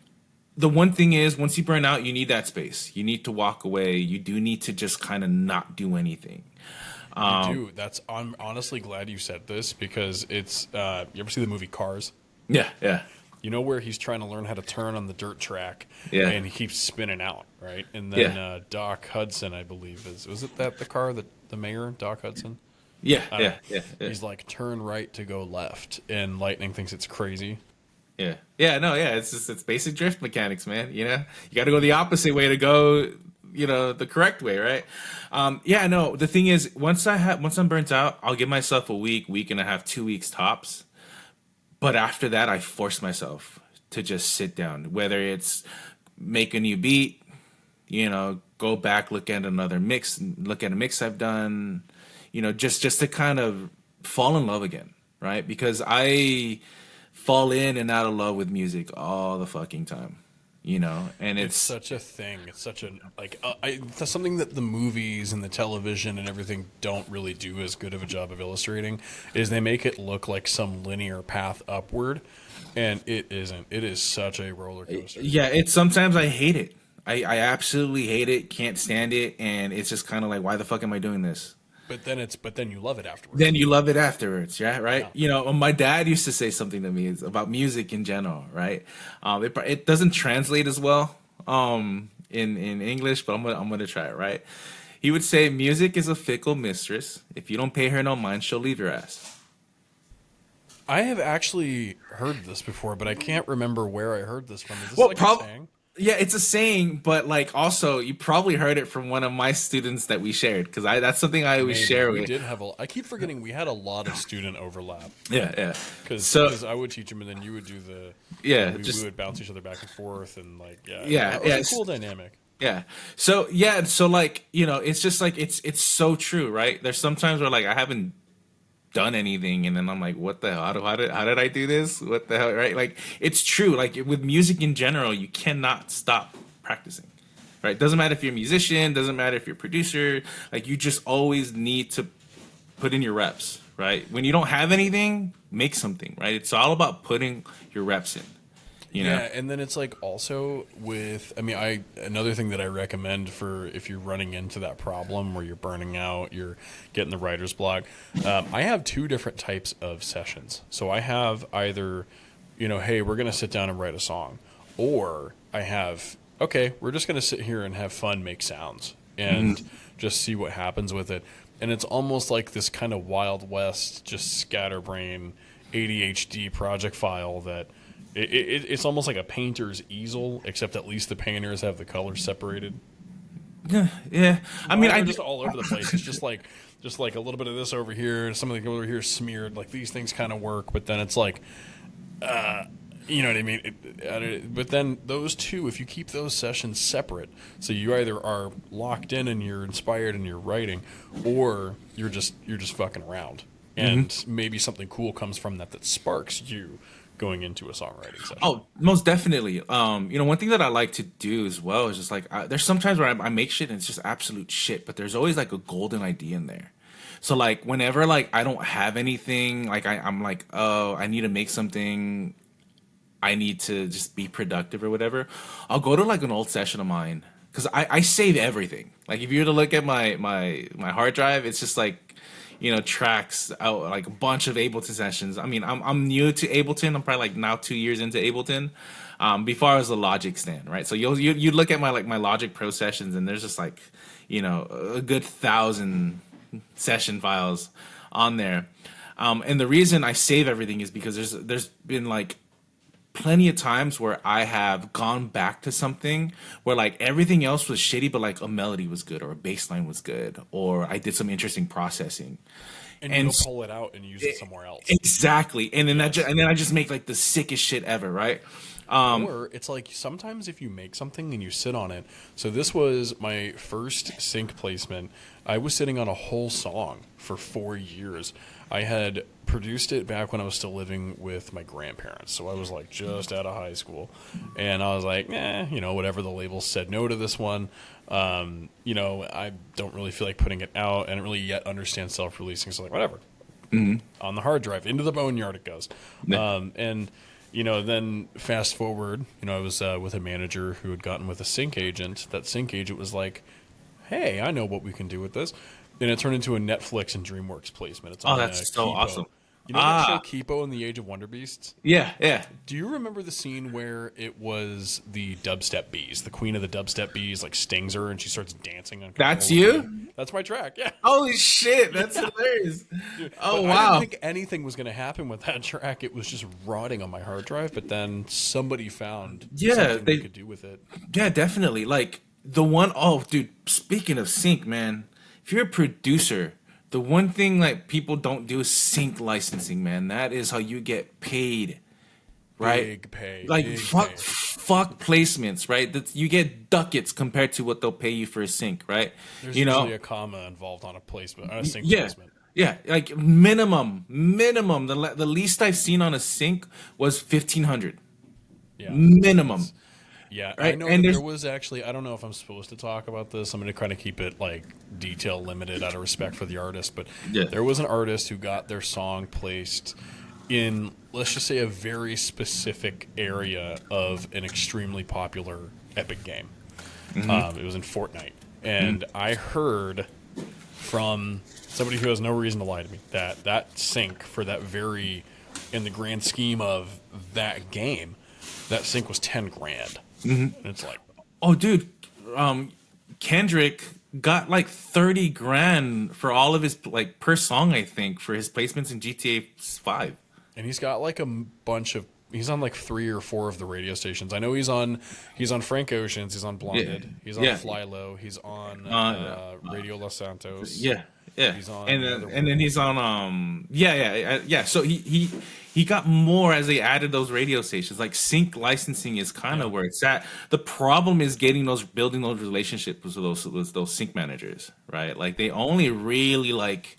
the one thing is, once you burn out, you need that space. You need to walk away. You do need to just kind of not do anything.
You do. I'm honestly glad you said this because it's, you ever see the movie Cars?
Yeah. Yeah.
You know where he's trying to learn how to turn on the dirt track, and he keeps spinning out, right? And then Doc Hudson, I believe, was it the car that the mayor, Doc Hudson?
Yeah.
He's like, turn right to go left, and Lightning thinks it's crazy.
Yeah. It's basic drift mechanics, man. You got to go the opposite way to go, the correct way, right? The thing is, once I'm burnt out, I'll give myself a week and a half, 2 weeks tops. But after that, I force myself to just sit down, whether it's make a new beat, go back, look at a mix I've done, just to kind of fall in love again, right? Because I fall in and out of love with music all the fucking time, and it's
such a thing. It's such that's something that the movies and the television and everything don't really do as good of a job of illustrating, is they make it look like some linear path upward, and it isn't. It is such a roller coaster.
Yeah, sometimes I hate it. I absolutely hate it, can't stand it, and it's just kind of like, why the fuck am I doing this?
But then you love it afterwards.
Then you love it afterwards, yeah, right? Yeah. My dad used to say something to me about music in general, right? It doesn't translate as well in English, but I'm gonna try it, right? He would say, music is a fickle mistress. If you don't pay her no mind, she'll leave your ass.
I have actually heard this before, but I can't remember where I heard this from. Is this a saying?
Yeah, it's a saying, but like also you probably heard it from one of my students that we shared, because that's something I always share with.
I keep forgetting we had a lot of student overlap.
Yeah.
Because I would teach them and then you would do we would bounce each other back and forth and like it's a cool dynamic.
Yeah. So like it's just like it's so true, right? There's sometimes where like I haven't done anything and then I'm like, what the hell, how did I do this, what the hell, right? Like it's true, like with music in general, you cannot stop practicing, right? Doesn't matter if you're a musician, doesn't matter if you're a producer, like you just always need to put in your reps, right? When you don't have anything, make something, right? It's all about putting your reps in. you know?
Yeah, and then it's like also with, I mean, another thing that I recommend for if you're running into that problem where you're burning out, you're getting the writer's block. I have two different types of sessions. So I have either, hey, we're going to sit down and write a song, or I have, okay, we're just going to sit here and have fun, make sounds, and just see what happens with it. And it's almost like this kind of Wild West, just scatterbrain ADHD project file that it's almost like a painter's easel, except at least the painters have the colors separated.
Yeah. I mean,
just all over the place. It's just like a little bit of this over here, something over here smeared. Like these things kind of work, but then it's like, you know what I mean? But then those two, if you keep those sessions separate, so you either are locked in and you're inspired and you're writing, or you're just fucking around, and maybe something cool comes from that sparks you going into a songwriting session.
Oh, most definitely. One thing that I like to do as well is just like there's sometimes where I make shit and it's just absolute shit, but there's always like a golden idea in there. So like whenever like I don't have anything, like I'm like, oh, I need to make something. I need to just be productive or whatever. I'll go to like an old session of mine because I save everything. Like if you were to look at my hard drive, it's just like, tracks out like a bunch of Ableton sessions. I mean, I'm new to Ableton. I'm probably like now 2 years into Ableton. Before I was a Logic stan, right? So you look at my Logic Pro sessions, and there's just like, a good 1,000 session files on there. And the reason I save everything is because there's been like plenty of times where I have gone back to something where like everything else was shitty, but like a melody was good or a bass line was good, or I did some interesting processing.
And you'll pull it out and use it somewhere else.
Exactly. And then I just make like the sickest shit ever, right?
Or it's like sometimes if you make something and you sit on it. So this was my first sync placement. I was sitting on a whole song for 4 years. I had produced it back when I was still living with my grandparents. So I was like just out of high school. And I was like, whatever, the label said no to this one. I don't really feel like putting it out. I don't really yet understand self-releasing. So like, whatever. On the hard drive, into the boneyard it goes. Then fast forward, I was with a manager who had gotten with a sync agent. That sync agent was like, hey, I know what we can do with this. And it turned into a Netflix and DreamWorks placement. It's on
that's so
Kipo.
awesome.
You know that show Kipo and the Age of Wonder Beasts?
Yeah.
Do you remember the scene where it was the dubstep bees, the queen of the dubstep bees, like stings her and she starts dancing on?
That's you?
That's my track. Yeah.
Holy shit, that's hilarious.
Dude,
wow.
I didn't think anything was going to happen with that track. It was just rotting on my hard drive, but then somebody found something they could do with it.
Yeah, definitely. Like the one, dude, speaking of sync, man, if you're a producer, the one thing like people don't do is sync licensing, man. That is how you get paid, right?
Big pay.
Like
big
fuck
pay.
Placements, right? You get ducats compared to what they'll pay you for a sync, right?
There's usually a comma involved on a placement, on a sync placement.
Yeah, like minimum. The least I've seen on a sync was 1,500.
Yeah,
minimum.
Yeah,
right?
I know
And
there was actually, I don't know if I'm supposed to talk about this. I'm going to kind of keep it like detail limited out of respect for the artist. But there was an artist who got their song placed in, let's just say, a very specific area of an extremely popular Epic game. It was in Fortnite. And I heard from somebody who has no reason to lie to me that sync for that very, in the grand scheme of that game, that sync was 10 grand. And it's like,
oh, dude, Kendrick got like 30 grand for all of his like per song, I think, for his placements in GTA 5.
And he's got like a bunch of, he's on like 3 or 4 of the radio stations. I know he's on Frank Ocean's, he's on Blonded, he's on Fly Low, he's on Radio Los Santos.
Yeah.
He's on
and then he's on So he got more as they added those radio stations. Like sync licensing is kind of where it's at. The problem is building those relationships with those sync managers, right? Like they only really like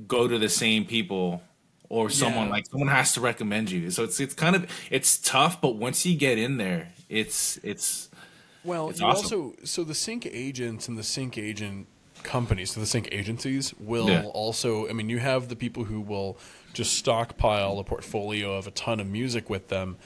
go to the same people, or someone has to recommend you. So it's tough, but once you get in there, it's
well,
it's
you
awesome.
also, so the sync agents and the sync agent companies, so the sync agencies will also, I mean, you have the people who will just stockpile a portfolio of a ton of music with them,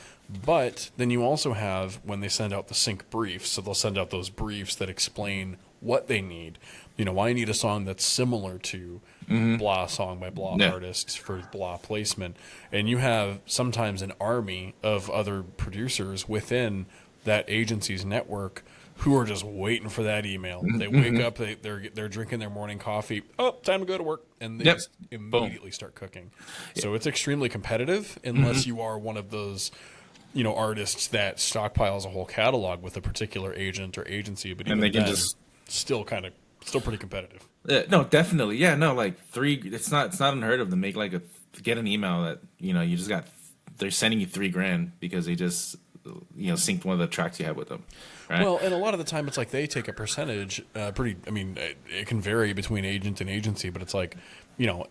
but then you also have when they send out the sync briefs, so they'll send out those briefs that explain what they need. You know, I need a song that's similar to blah song by blah artists for blah placement. And you have sometimes an army of other producers within that agency's network who are just waiting for that email. They wake up, they're drinking their morning coffee. Oh, time to go to work. And they just immediately start cooking. So it's extremely competitive unless you are one of those, you know, artists that stockpiles a whole catalog with a particular agent or agency. But even then, still pretty competitive.
No, definitely. Yeah, no, like it's not unheard of to make like get an email that, you know, they're sending you $3,000 because they just, you know, synced one of the tracks you have with them. Right?
Well, and a lot of the time it's like they take a percentage, it can vary between agent and agency, but it's like, you know,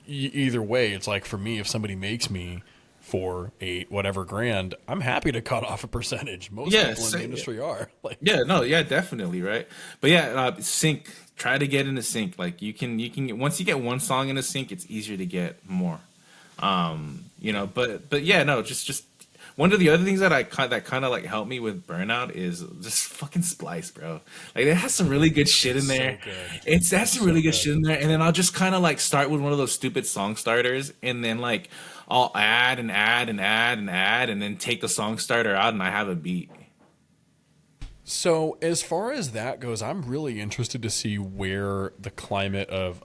either way, it's like for me, if somebody makes me for whatever grand, I'm happy to cut off a percentage. Most people in the industry are. Like,
definitely, right? But sync. Try to get into sync. Like you can once you get one song in a sync, it's easier to get more. You know, but yeah, no, just one of the other things that kind of like helped me with Burnout is just fucking Splice, bro. Like it has some really good shit in there. It has some really good shit in there, and then I'll just kind of like start with one of those stupid song starters, and then like I'll add and add and add and add, and then take the song starter out, and I have a beat.
So as far as that goes, I'm really interested to see where the climate of,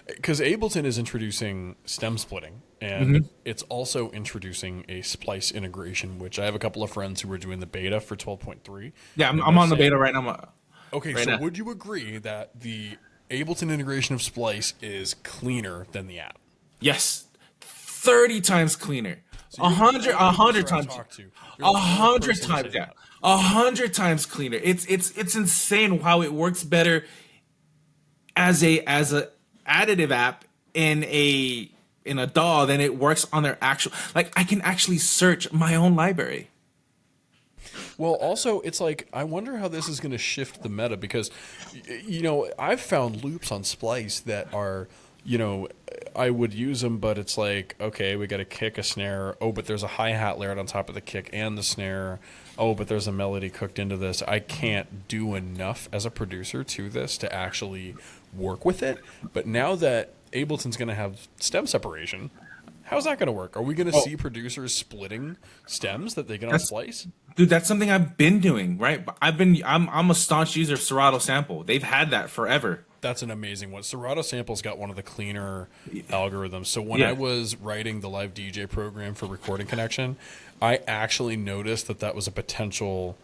because Ableton is introducing stem splitting, and it's also introducing a Splice integration, which I have a couple of friends who were doing the beta for 12.3.
Yeah, I'm on the beta right now.
Okay, so would you agree that the Ableton integration of Splice is cleaner than the app?
Yes, 30 times cleaner. So 100 times. 100 times, yeah. 100 times cleaner. It's insane how it works better as a additive app in a DAW than it works on their actual. Like I can actually search my own library.
Well, also, it's like, I wonder how this is going to shift the meta because, you know, I've found loops on Splice that are, you know, I would use them, but it's like, okay, we got a kick, a snare. Oh, but there's a hi-hat layered on top of the kick and the snare. Oh, but there's a melody cooked into this. I can't do enough as a producer to this to actually work with it. But now that Ableton's going to have stem separation, how's that going to work? Are we going to see producers splitting stems that they can Splice?
Dude, that's something I've been doing, right? I'm a staunch user of Serato Sample. They've had that forever.
That's an amazing one. Serato Sample's got one of the cleaner algorithms. So when I was writing the live DJ program for Recording Connection, I actually noticed that was a potential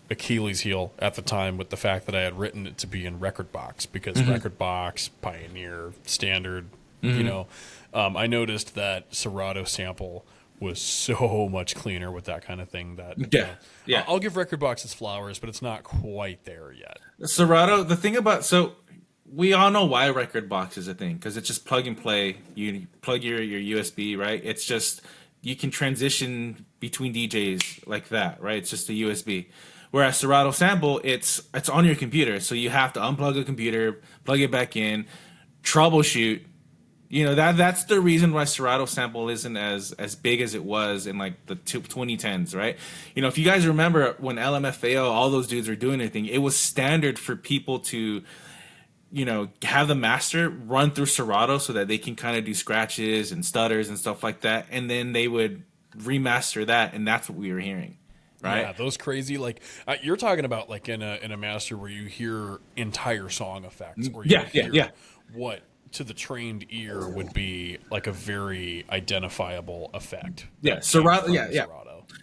Achilles heel at the time with the fact that I had written it to be in Rekordbox because Rekordbox, Pioneer, Standard, you know, I noticed that Serato Sample was so much cleaner with that kind of thing that I'll give Rekordbox its flowers, but it's not quite there yet.
Serato, the thing about we all know why Rekordbox is a thing because it's just plug and play. You plug your USB, right? It's just you can transition between DJs like that, right? It's just a USB. Whereas Serato Sample, it's on your computer, so you have to unplug a computer, plug it back in, troubleshoot. You know that's the reason why Serato Sample isn't as big as it was in like the 2010s, right? You know, if you guys remember when LMFAO, all those dudes were doing their thing, it was standard for people to, you know, have the master run through Serato so that they can kind of do scratches and stutters and stuff like that, and then they would remaster that, and that's what we were hearing, right?
Yeah, those crazy you're talking about like in a master where you hear entire song effects, or you hear what to the trained ear would be like a very identifiable effect.
Yeah, Serato.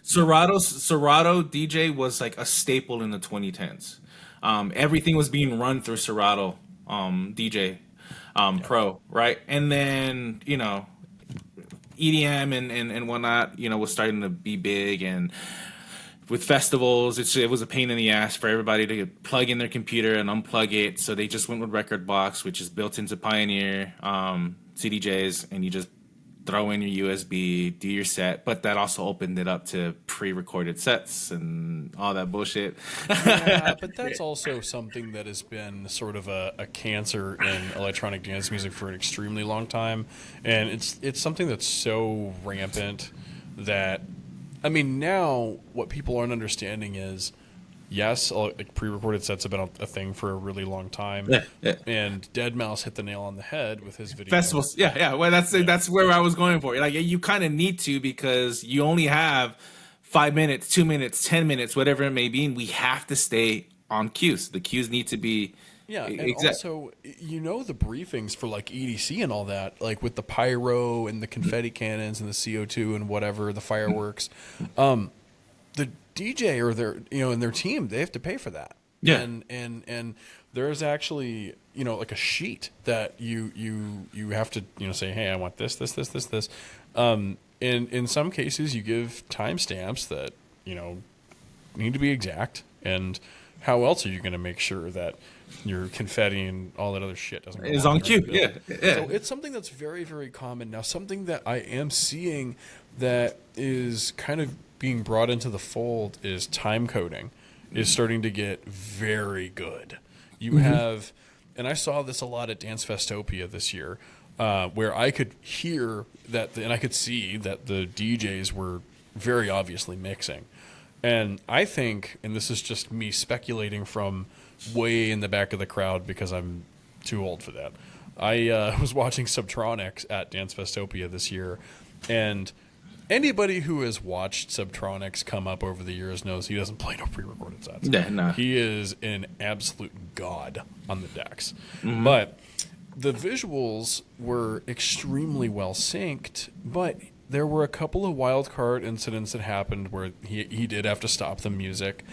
Serato DJ was like a staple in the 2010s. Everything was being run through Serato DJ Pro, right? And then, you know, EDM and whatnot, you know, was starting to be big, and with festivals, it was a pain in the ass for everybody to plug in their computer and unplug it. So they just went with Rekordbox, which is built into Pioneer CDJs, and you just throw in your USB, do your set, but that also opened it up to pre-recorded sets and all that bullshit.
Yeah, but that's also something that has been sort of a cancer in electronic dance music for an extremely long time, and it's something that's so rampant that, I mean, now what people aren't understanding is, yes, like pre-recorded sets have been a thing for a really long time.
Yeah.
And Deadmau5 hit the nail on the head with his video.
Festivals, yeah. Well, that's where I was going for. Like, you kind of need to, because you only have 5 minutes, 2 minutes, 10 minutes, whatever it may be, and we have to stay on cues. The cues need to be.
Yeah, and also, the briefings for like EDC and all that, like with the pyro and the confetti cannons and the CO2 and whatever, the fireworks. The DJ or their and their team, they have to pay for that.
Yeah.
And there's actually like a sheet that you have to say, hey, I want this. And in some cases you give timestamps that need to be exact. And how else are you going to make sure that your confetti and all that other shit doesn't go
is on cue? Yeah.
So it's something that's very, very common now. Something that I am seeing that is kind of being brought into the fold is time coding is starting to get very good. You have, and I saw this a lot at Dance Festopia this year, where I could hear that, and I could see that the DJs were very obviously mixing. And I think, and this is just me speculating from way in the back of the crowd because I'm too old for that. I was watching Subtronics at Dance Festopia this year, and anybody who has watched Subtronics come up over the years knows he doesn't play no pre-recorded sets.
Yeah, no.
He is an absolute god on the decks. But the visuals were extremely well synced, but there were a couple of wild card incidents that happened where he did have to stop the music.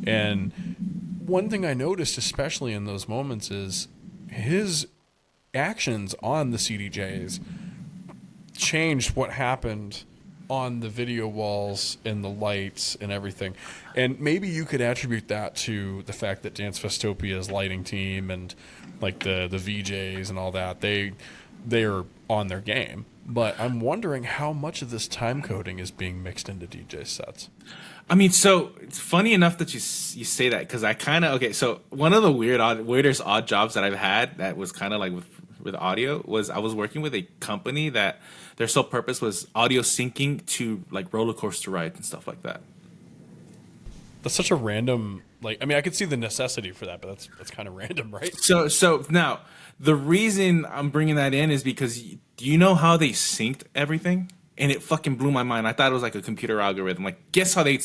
And one thing I noticed, especially in those moments, is his actions on the CDJs changed what happened on the video walls and the lights and everything. And maybe you could attribute that to the fact that Dance Festopia's lighting team and like the VJs and all that, they're on their game. But I'm wondering how much of this time coding is being mixed into DJ sets.
I mean, so it's funny enough that you say that, because I kind of, so one of the weirdest odd jobs that I've had that was kind of like with audio was I was working with a company that their sole purpose was audio syncing to like roller coaster rides and stuff like that.
That's such a random, I could see the necessity for that, but that's kind of random, right?
So now the reason I'm bringing that in is because do you know how they synced everything? And it fucking blew my mind. I thought it was like a computer algorithm. Like, guess how they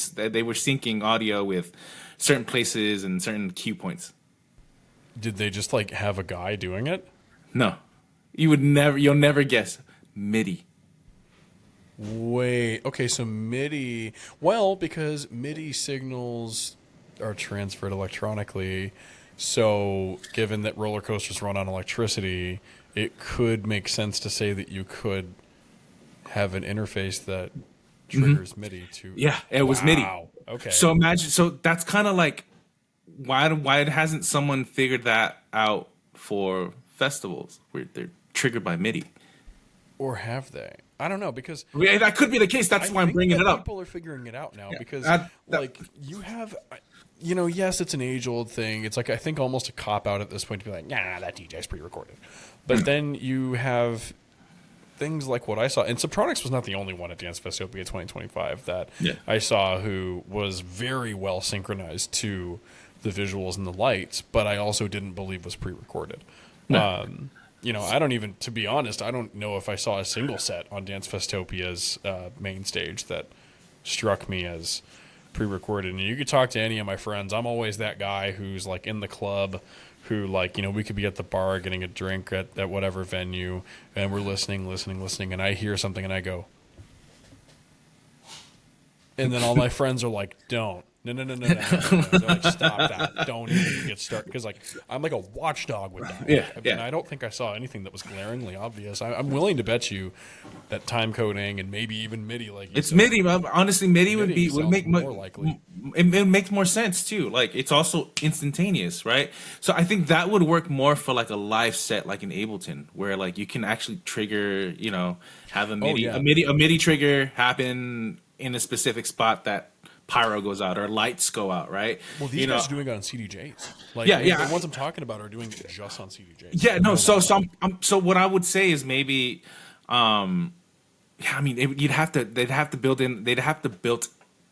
were syncing audio with certain places and certain cue points?
Did they just have a guy doing it?
No, you'll never guess. MIDI.
Wait, okay, so MIDI. Well, because MIDI signals are transferred electronically, so given that roller coasters run on electricity, it could make sense to say that you could have an interface that triggers MIDI to.
Yeah, it was MIDI.
Okay.
So imagine. So that's kind of like why hasn't someone figured that out for festivals where they're triggered by MIDI?
Or have they? I don't know, because
that could be the case. That's why I'm bringing it up.
People are figuring it out now because you have, yes, it's an age-old thing. It's I think almost a cop-out at this point to be like, nah, that DJ's pre-recorded. But then you have things like what I saw, and Subtronics was not the only one at Dance Festopia 2025 that I saw who was very well synchronized to the visuals and the lights, but I also didn't believe was pre-recorded. No. I don't even, to be honest, I don't know if I saw a single set on Dance Festopia's main stage that struck me as pre-recorded. And you could talk to any of my friends. I'm always that guy who's in the club who we could be at the bar getting a drink at whatever venue, and we're listening, and I hear something and I go, and then all my friends are like, don't. No. They're like, stop that. Don't even get started. Because like I'm like a watchdog with that.
Yeah,
And I don't think I saw anything that was glaringly obvious. I'm willing to bet you that time coding and maybe even MIDI, like
it's said, MIDI. Honestly, MIDI would make
more likely.
It makes more sense too. Like it's also instantaneous, right? So I think that would work more for like a live set, like in Ableton, where like you can actually trigger, have a MIDI trigger happen in a specific spot that pyro goes out or lights go out, right?
Well, these guys are doing it on CDJs. Like, the ones I'm talking about are doing it just on CDJs.
Yeah, no. So what I would say is maybe, they'd have to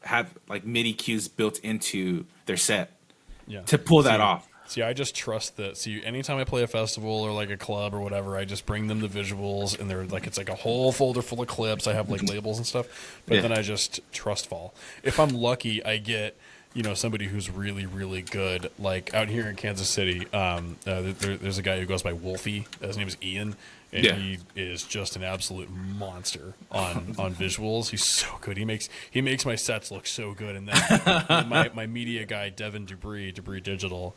have like MIDI cues built into their set, to pull that off.
See, I just trust that. See, anytime I play a festival or like a club or whatever, I just bring them the visuals, and they're like, it's like a whole folder full of clips. I have like labels and stuff, but then I just trust fall. If I'm lucky, I get somebody who's really, really good. Like out here in Kansas City, there's a guy who goes by Wolfie. His name is Ian, and he is just an absolute monster on visuals. He's so good. He makes my sets look so good. And then my media guy Devin Dubree Digital.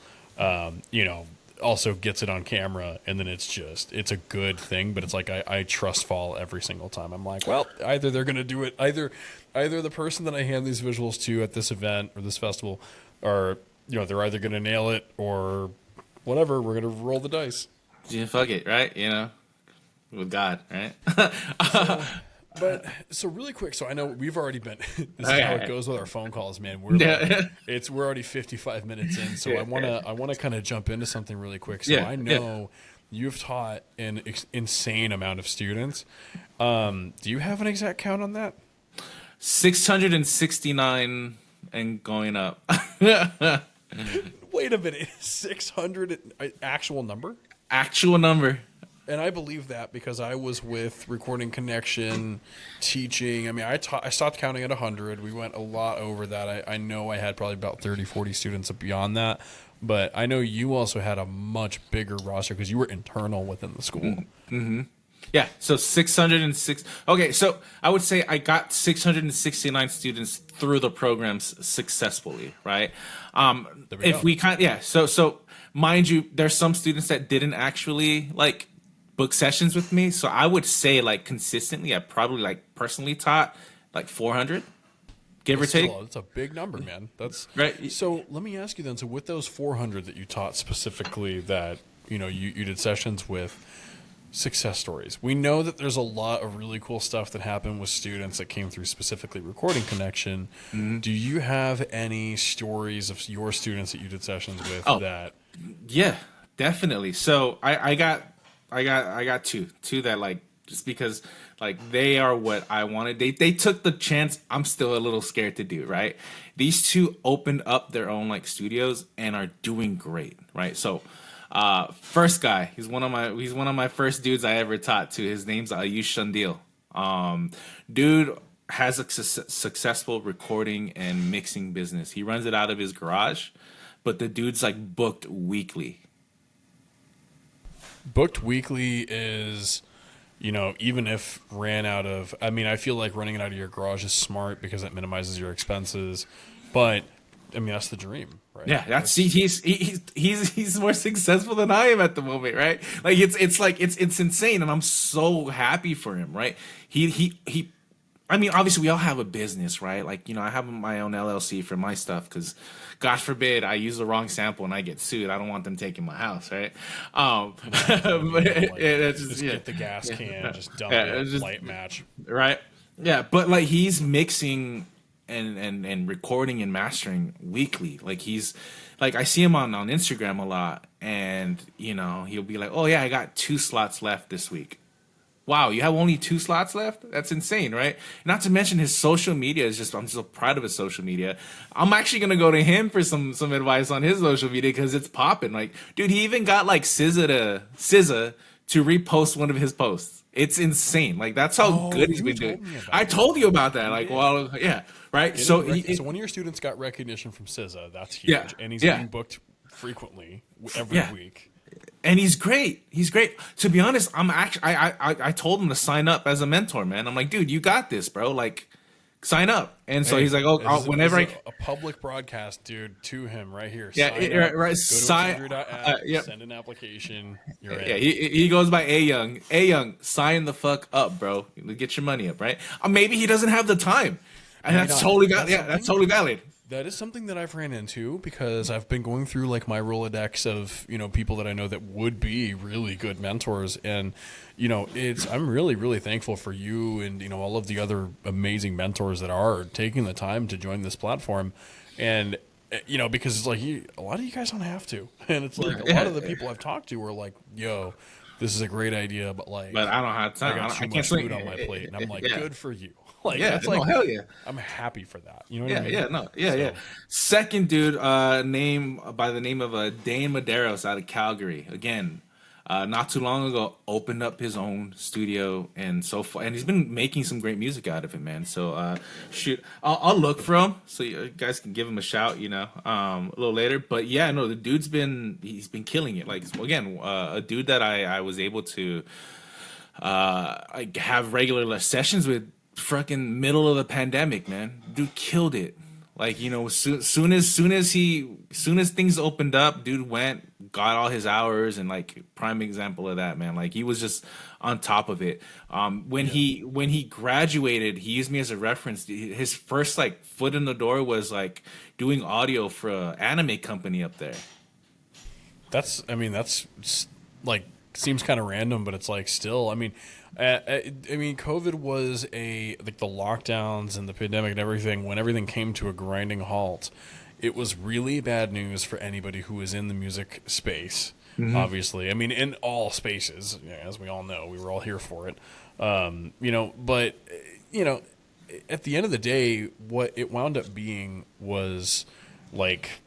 Also gets it on camera, and then it's a good thing, but it's like I trust fall every single time. I'm like, well, either they're going to do it, either the person that I hand these visuals to at this event or this festival are, they're either going to nail it or whatever, we're going to roll the dice.
Yeah, fuck it, right? With God, right?
So really quick, so I know we've already been. This is how it goes with our phone calls, man. We're already 55 minutes in, so I want to kind of jump into something really quick. So I know you've taught an insane amount of students. Do you have an exact count on that?
669 and going up.
Wait a minute, 600 actual number?
Actual number.
And I believe that because I was with Recording Connection, teaching. I mean, I stopped counting at 100. We went a lot over that. I know I had probably about 30, 40 students beyond that. But I know you also had a much bigger roster because you were internal within the school.
Mm-hmm. Yeah, so 606. Okay, so I would say I got 669 students through the programs successfully, right? So mind you, there's some students that didn't actually like book sessions with me, so I would say like consistently I probably like personally taught like 400, give or take.
That's a big number, man. That's
right.
So let me ask you then, so with those 400 that you taught specifically that you did sessions with, success stories, we know that there's a lot of really cool stuff that happened with students that came through specifically Recording Connection. Do you have any stories of your students that you did sessions with that?
Yeah, definitely. So I got two that like, just because like they are what I wanted. They took the chance I'm still a little scared to do, right? These two opened up their own like studios and are doing great, right? So first guy, he's one of my first dudes I ever taught to. His name's Ayush Shandil. Dude has a successful recording and mixing business. He runs it out of his garage, but the dude's like booked weekly.
Booked weekly is, even if ran out of, I mean, I feel like running it out of your garage is smart because it minimizes your expenses, but I mean, that's the dream, right?
Yeah, he's more successful than I am at the moment, right? Like it's insane, and I'm so happy for him, right? He I mean, obviously we all have a business, right? Like, I have my own LLC for my stuff because, God forbid, I use the wrong sample and I get sued. I don't want them taking my house, right?
Just get the gas can, just dump it, light match,
right? Yeah, but like he's mixing and recording and mastering weekly. Like he's like, I see him on Instagram a lot, and he'll be like, "Oh yeah, I got 2 slots left this week." Wow, you have only 2 slots left? That's insane, right? Not to mention his social media is just, I'm so proud of his social media. I'm actually going to go to him for some advice on his social media because it's popping. Like, dude, he even got like SZA to repost one of his posts. It's insane. Like, that's how good he's been doing. I told you about that. Like, well, yeah, right? So
one of your students got recognition from SZA. That's huge. Yeah, and he's being booked frequently every week.
And he's great. He's great. To be honest, I told him to sign up as a mentor, man. I'm like, dude, you got this, bro. Like, sign up. And so
Hey,
he's like, oh, whenever
a public broadcast, dude, to him right here.
Yeah,
Sign
right,
up.
right.
Go to
Sign.
Ascendry.app,
Yep.
send an application. You're
Yeah,
in.
he goes by A Young. A Young, sign the fuck up, bro. Get your money up, right? Maybe he doesn't have the time, and that's totally valid. Yeah, that's totally valid.
That is something that I've ran into because I've been going through like my Rolodex of, people that I know that would be really good mentors. And, I'm really, really thankful for you and, all of the other amazing mentors that are taking the time to join this platform. And, because it's like a lot of you guys don't have to. And it's like a lot of the people I've talked to are like, yo, this is a great idea, but I don't have time. I got too much food on my plate. And I'm like, good for you. Like, that's like,
hell yeah.
I'm happy for that. You know what I mean?
Yeah. Second dude, name by the name of Dane Medeiros out of Calgary. Again, not too long ago, opened up his own studio and so far, and he's been making some great music out of it, man. So, shoot, I'll look for him so you guys can give him a shout, a little later. But yeah, no, the dude's he's been killing it. Like, again, a dude that I was able to have regular sessions with. Fucking middle of the pandemic, man. Dude killed it. Like, soon as things opened up, dude went, got all his hours, and like prime example of that, man. Like he was just on top of it. When he graduated, he used me as a reference. His first like foot in the door was like doing audio for an anime company up there.
That's like seems kind of random, but it's like still. COVID was the lockdowns and the pandemic and everything. When everything came to a grinding halt, it was really bad news for anybody who was in the music space. Mm-hmm. Obviously, in all spaces, as we all know, we were all here for it. But at the end of the day, what it wound up being was like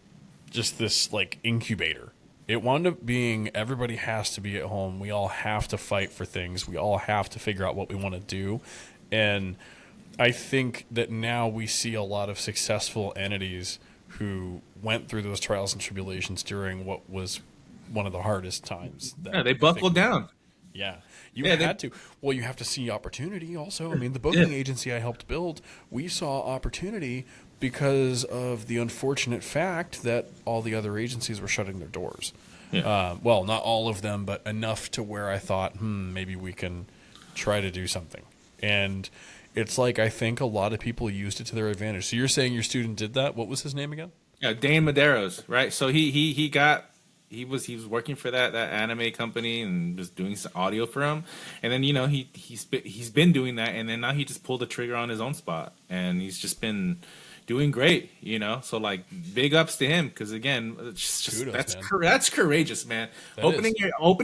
just this like incubator. It wound up being everybody has to be at home. We all have to fight for things. We all have to figure out what we want to do. And I think that now we see a lot of successful entities who went through those trials and tribulations during what was one of the hardest times.
They buckled down.
Yeah. You had to. Well, you have to see opportunity also. The booking agency I helped build, we saw opportunity because of the unfortunate fact that all the other agencies were shutting their doors. Yeah. Well, not all of them, but enough to where I thought, maybe we can try to do something. And it's like I think a lot of people used it to their advantage. So you're saying your student did that? What was his name again?
Yeah, Dane Medeiros, right? So he was working for that anime company and just doing some audio for him, and then he's been doing that, and then now he just pulled the trigger on his own spot, and he's just been doing great, so like big ups to him, because again, it's just kudos, that's courageous, man. Opening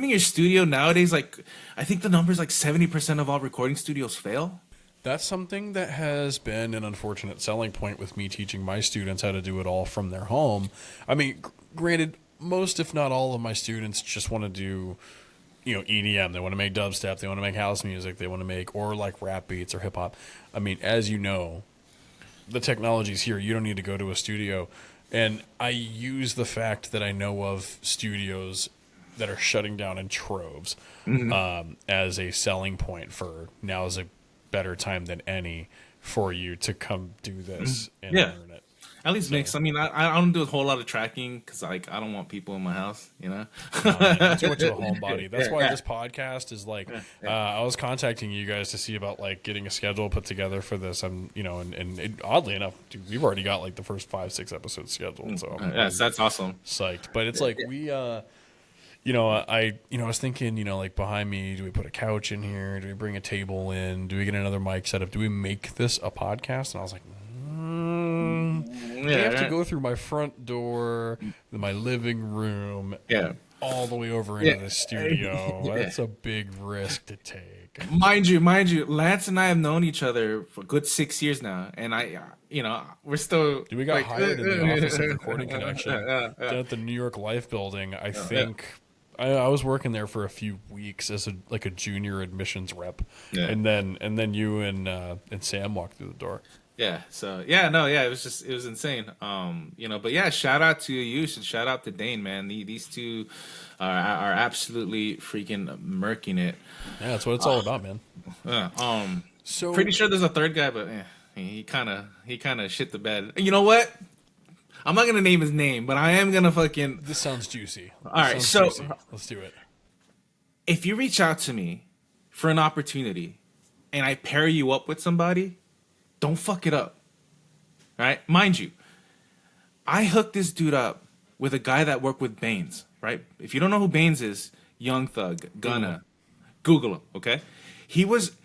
your studio nowadays, like I think the number is like 70% of all recording studios fail.
That's something that has been an unfortunate selling point with me teaching my students how to do it all from their home. Granted, most if not all of my students just want to do EDM. They want to make dubstep, they want to make house music, they want to make or like rap beats or hip hop. As you know, the technology's here. You don't need to go to a studio. And I use the fact that I know of studios that are shutting down in troves as a selling point for now is a better time than any for you to come do this and learn it.
At least mix. I don't do a whole lot of tracking because I don't want people in my house,
No, man, too much of a homebody. That's why this podcast is like. I was contacting you guys to see about like getting a schedule put together for this. And oddly enough, dude, we've already got like the first 5-6 episodes scheduled. So
that's awesome.
Psyched, but it's like we. I was thinking, like behind me, do we put a couch in here? Do we bring a table in? Do we get another mic set up? Do we make this a podcast? And I was like. I have to go through my front door, my living room, all the way over into the studio. That's a big risk to take.
Mind you, Lance and I have known each other for a good 6 years now, and we're still.
Dude, we got hired in the office of Recording Connection down at the New York Life Building. I think I was working there for a few weeks as a junior admissions rep, and then you and Sam walked through the door.
Yeah. So it was insane. But yeah, shout out to you and shout out to Dane, man. These two are absolutely freaking murking it.
Yeah, that's what it's all about, man.
So pretty sure there's a third guy, but he kind of shit the bed. You know what? I'm not gonna name his name, but I am gonna fucking.
This sounds juicy.
All right, so juicy.
Let's do it.
If you reach out to me for an opportunity, and I pair you up with somebody, don't fuck it up. Right? Mind you, I hooked this dude up with a guy that worked with Baines. Right? If you don't know who Baines is, Young Thug, Gunna, Google him. Okay? He was.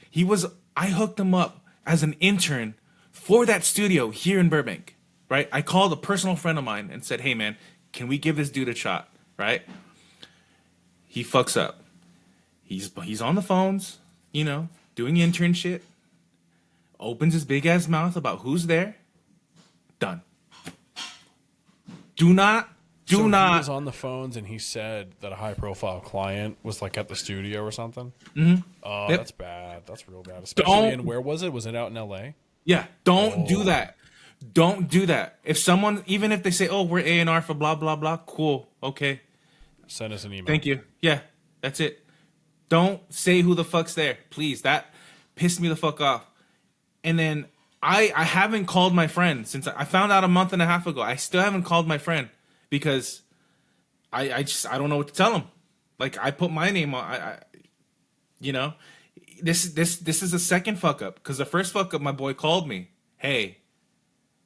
I hooked him up as an intern for that studio here in Burbank. Right? I called a personal friend of mine and said, "Hey man, can we give this dude a shot?" Right? He fucks up. He's on the phones, you know, doing intern shit. Opens his big ass mouth about who's there. Done. Do not.
He was on the phones and he said that a high profile client was like at the studio or something.
Mm-hmm.
Oh, yep. That's bad. That's real bad. Especially where was it? Was it out in LA?
Yeah. Don't do that. Don't do that. If someone, even if they say, "Oh, we're A&R for blah blah blah," cool, okay.
Send us an email.
Thank you. Yeah, that's it. Don't say who the fuck's there, please. That pissed me the fuck off. And then I haven't called my friend since I found out a month and a half ago. I still haven't called my friend because I don't know what to tell him. Like, I put my name on. You know, this is the second fuck up, because the first fuck up, my boy called me. "Hey,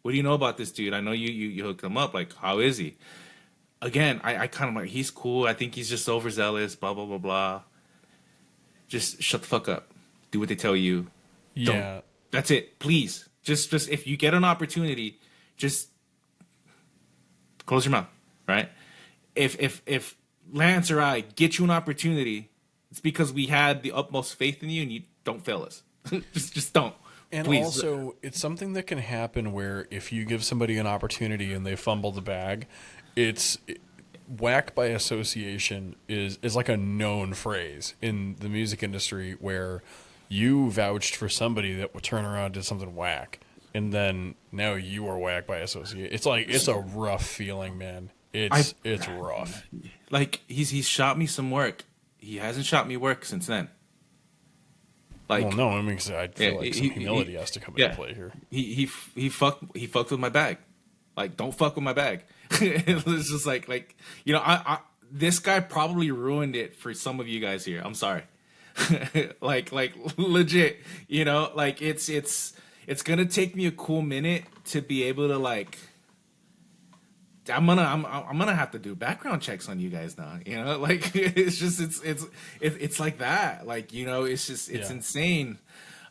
what do you know about this dude? I know you hooked him up. Like, how is he?" Again, I kind of like, he's cool. I think he's just overzealous. Blah blah blah blah. Just shut the fuck up. Do what they tell you.
Yeah.
Don't. That's it. Please. Just if you get an opportunity, just close your mouth. Right? If Lance or I get you an opportunity, it's because we had the utmost faith in you, and you don't fail us. just don't.
And
please.
Also, it's something that can happen where if you give somebody an opportunity and they fumble the bag, whack by association is like a known phrase in the music industry, where you vouched for somebody that would turn around and did something whack, and then now you are whacked by association. It's like, it's a rough feeling, man. It's rough.
Like, he's shot me some work. He hasn't shot me work since then. Like,
well, no, I mean, I feel like some humility has to come into play here.
He fucked with my bag. Like, don't fuck with my bag. It's just like, you know, I this guy probably ruined it for some of you guys here. I'm sorry. like legit, you know, like it's gonna take me a cool minute to be able to, like, I'm gonna have to do background checks on you guys now, you know, like, it's just it's like that, like, you know, it's just insane.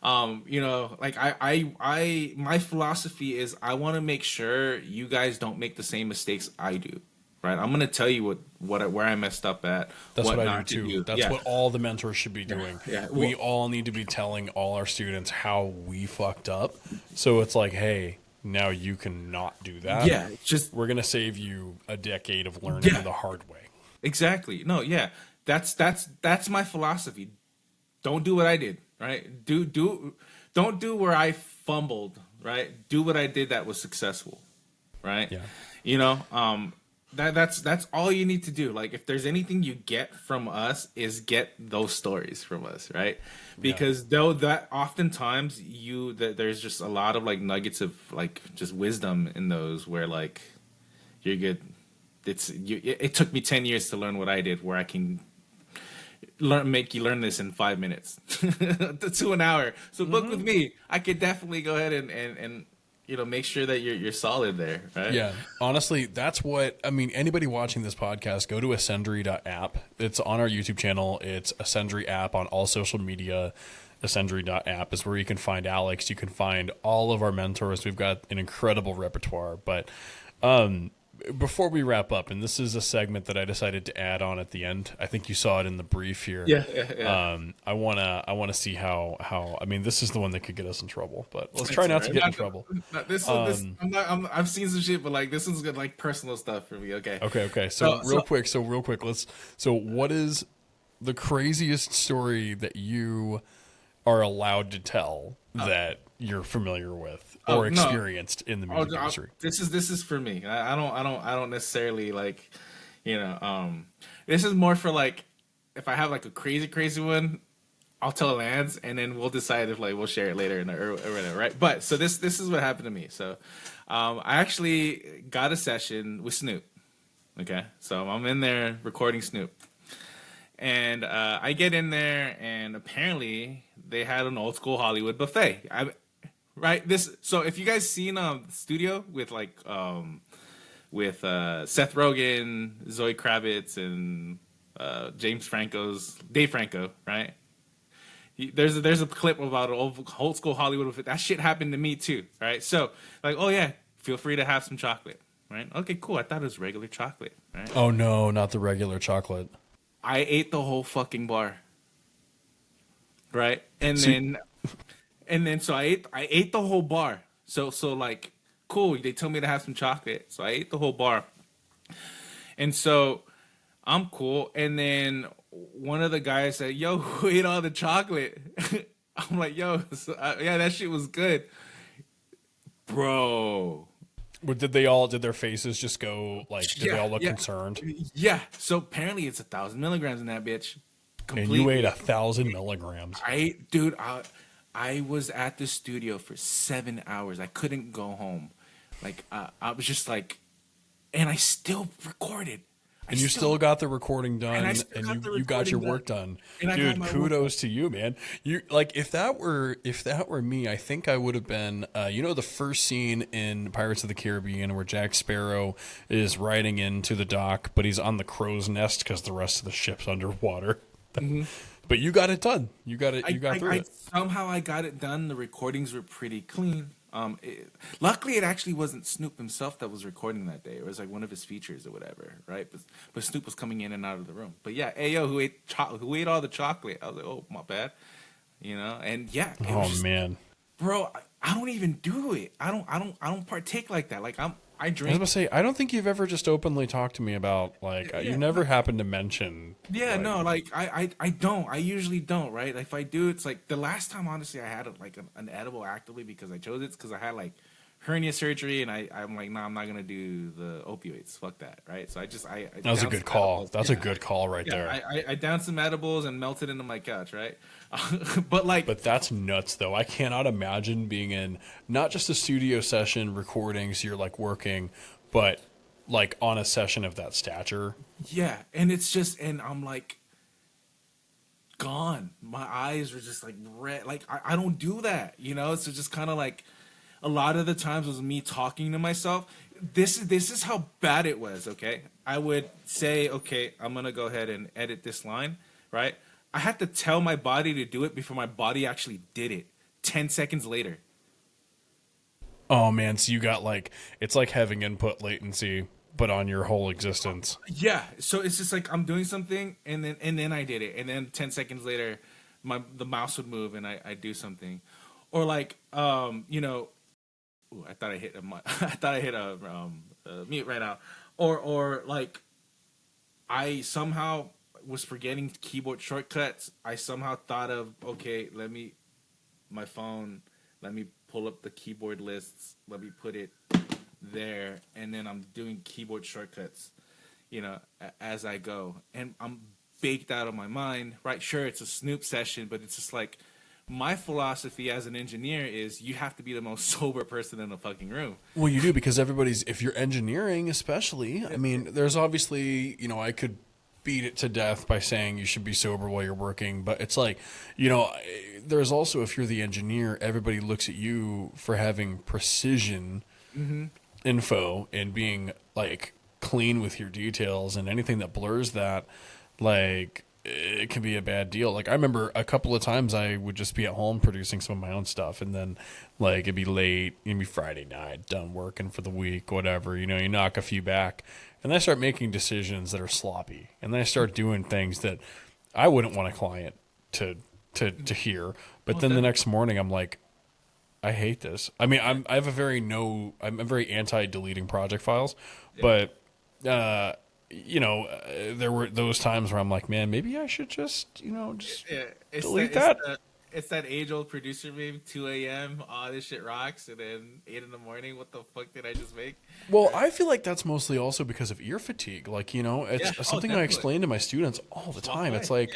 You know, like, I my philosophy is I want to make sure you guys don't make the same mistakes I do. Right? I'm gonna tell you where I messed up at.
That's what I do too. That's what all the mentors should be doing.
Yeah.
We all need to be telling all our students how we fucked up. So it's like, hey, now you can not do that.
Yeah, just,
we're gonna save you a decade of learning the hard way.
Exactly. No, yeah. That's my philosophy. Don't do what I did, right? Don't do where I fumbled, right? Do what I did that was successful, right?
Yeah.
You know, that's all you need to do. Like, if there's anything you get from us, is get those stories from us, right? Because though that oftentimes there's just a lot of, like, nuggets of, like, just wisdom in those, where, like, you're good. It took me 10 years to learn what I did, where I can make you learn this in 5 minutes to an hour. So book with me. I could definitely go ahead and you know, make sure that you're solid there, right?
Yeah, honestly, that's what I mean. Anybody watching this podcast, go to ascendry.app. It's on our YouTube channel. It's Ascendry app on all social media. Ascendry.app is where you can find Alex. You can find all of our mentors. We've got an incredible repertoire. But before we wrap up, and this is a segment that I decided to add on at the end. I think you saw it in the brief here.
Yeah.
I wanna see how. I mean, this is the one that could get us in trouble, but let's try not to get in trouble.
I've seen some shit, but, like, this one's good, like, personal stuff for me. Okay.
So real quick. So what is the craziest story that you are allowed to tell that you're familiar with or experienced in the music industry?
This is for me. I don't necessarily, like, you know, this is more for, like, if I have, like, a crazy one, I'll tell Lance, and then we'll decide if like we'll share it later or whatever, right? But so this is what happened to me. So I actually got a session with Snoop. Okay, so I'm in there recording Snoop, and I get in there, and apparently they had an old school Hollywood buffet. Right, so if you guys seen the studio with like with Seth Rogen, Zoe Kravitz, and Dave Franco, right? There's a clip about an old school Hollywood buffet. That shit happened to me too, right? So like, oh yeah, feel free to have some chocolate. Right? Okay, cool. I thought it was regular chocolate. Right?
Oh no, not the regular chocolate.
I ate the whole fucking bar. Right? And then so I ate the whole bar. So like, cool. They told me to have some chocolate. So I ate the whole bar. And so I'm cool. And then one of the guys said, "Yo, who ate all the chocolate?" I'm like, "Yo, yeah, that shit was good." Bro.
Did their faces just go like, did they all look concerned?
Yeah. So apparently it's 1,000 milligrams in that bitch.
Completely. And you ate 1,000 milligrams.
I was at the studio for 7 hours. I couldn't go home. Like, I was just like, and I still recorded.
And you still got the recording done, and you got your work done. Dude, kudos to you, man. You like if that were me, I think I would have been the first scene in Pirates of the Caribbean where Jack Sparrow is riding into the dock, but he's on the crow's nest because the rest of the ship's underwater. Mm-hmm. But you got it done. You got through it.
Somehow I got it done. The recordings were pretty clean. Luckily, it actually wasn't Snoop himself that was recording that day. It was like one of his features or whatever, right? But Snoop was coming in and out of the room. But yeah, hey yo, who ate all the chocolate? I was like, oh, my bad, And yeah,
man,
bro, I don't even do it. I don't partake like that. Like I drink.
I was gonna say, I don't think you've ever just openly talked to me about like you never happened to mention.
Yeah, no, like I don't. I usually don't, right? If I do, it's like the last time, honestly, I had like an edible actively because I chose it because I had like hernia surgery, and I'm like, nah, I'm not gonna do the opioids. Fuck that, right? So I that
was a good call. That's a good call right there.
I downed some edibles and melted into my couch, right? But
that's nuts though. I cannot imagine being in not just a studio session recording, so you're like working, but like on a session of that stature.
Yeah, and it's just, and I'm like gone. My eyes were just like red. Like I don't do that, So just kind of like a lot of the times was me talking to myself. This is how bad it was. Okay, I would say, okay, I'm gonna go ahead and edit this line, right? I had to tell my body to do it before my body actually did it 10 seconds later.
Oh man, so you got like, it's like having input latency, but on your whole existence.
Yeah, so it's just like I'm doing something, and then I did it, and then 10 seconds later, the mouse would move, and I do something, or like I thought I hit a mute right now, or like I somehow was forgetting keyboard shortcuts. I somehow thought of, okay, let me pull up the keyboard lists, let me put it there, and then I'm doing keyboard shortcuts, as I go, and I'm baked out of my mind, right? Sure, it's a Snoop session, but it's just like, my philosophy as an engineer is you have to be the most sober person in the fucking room.
Well, you do, because if you're engineering especially, I mean, there's obviously, I could beat it to death by saying you should be sober while you're working, but it's like, there's also, if you're the engineer, everybody looks at you for having precision info and being like clean with your details, and anything that blurs that, like, it can be a bad deal. Like, I remember a couple of times I would just be at home producing some of my own stuff, and then like it'd be late, it'd be Friday night, done working for the week, whatever, you knock a few back, and then I start making decisions that are sloppy, and then I start doing things that I wouldn't want a client to hear. But then the next morning I'm like, I hate this. I mean, I'm very anti-deleting project files, but there were those times where I'm like, man, maybe I should just delete that.
It's that age-old producer meme, 2 a.m., this shit rocks, and then 8 in the morning, what the fuck did I just make?
Well, I feel like that's mostly also because of ear fatigue. Like, it's something I explain to my students all the time. It's like,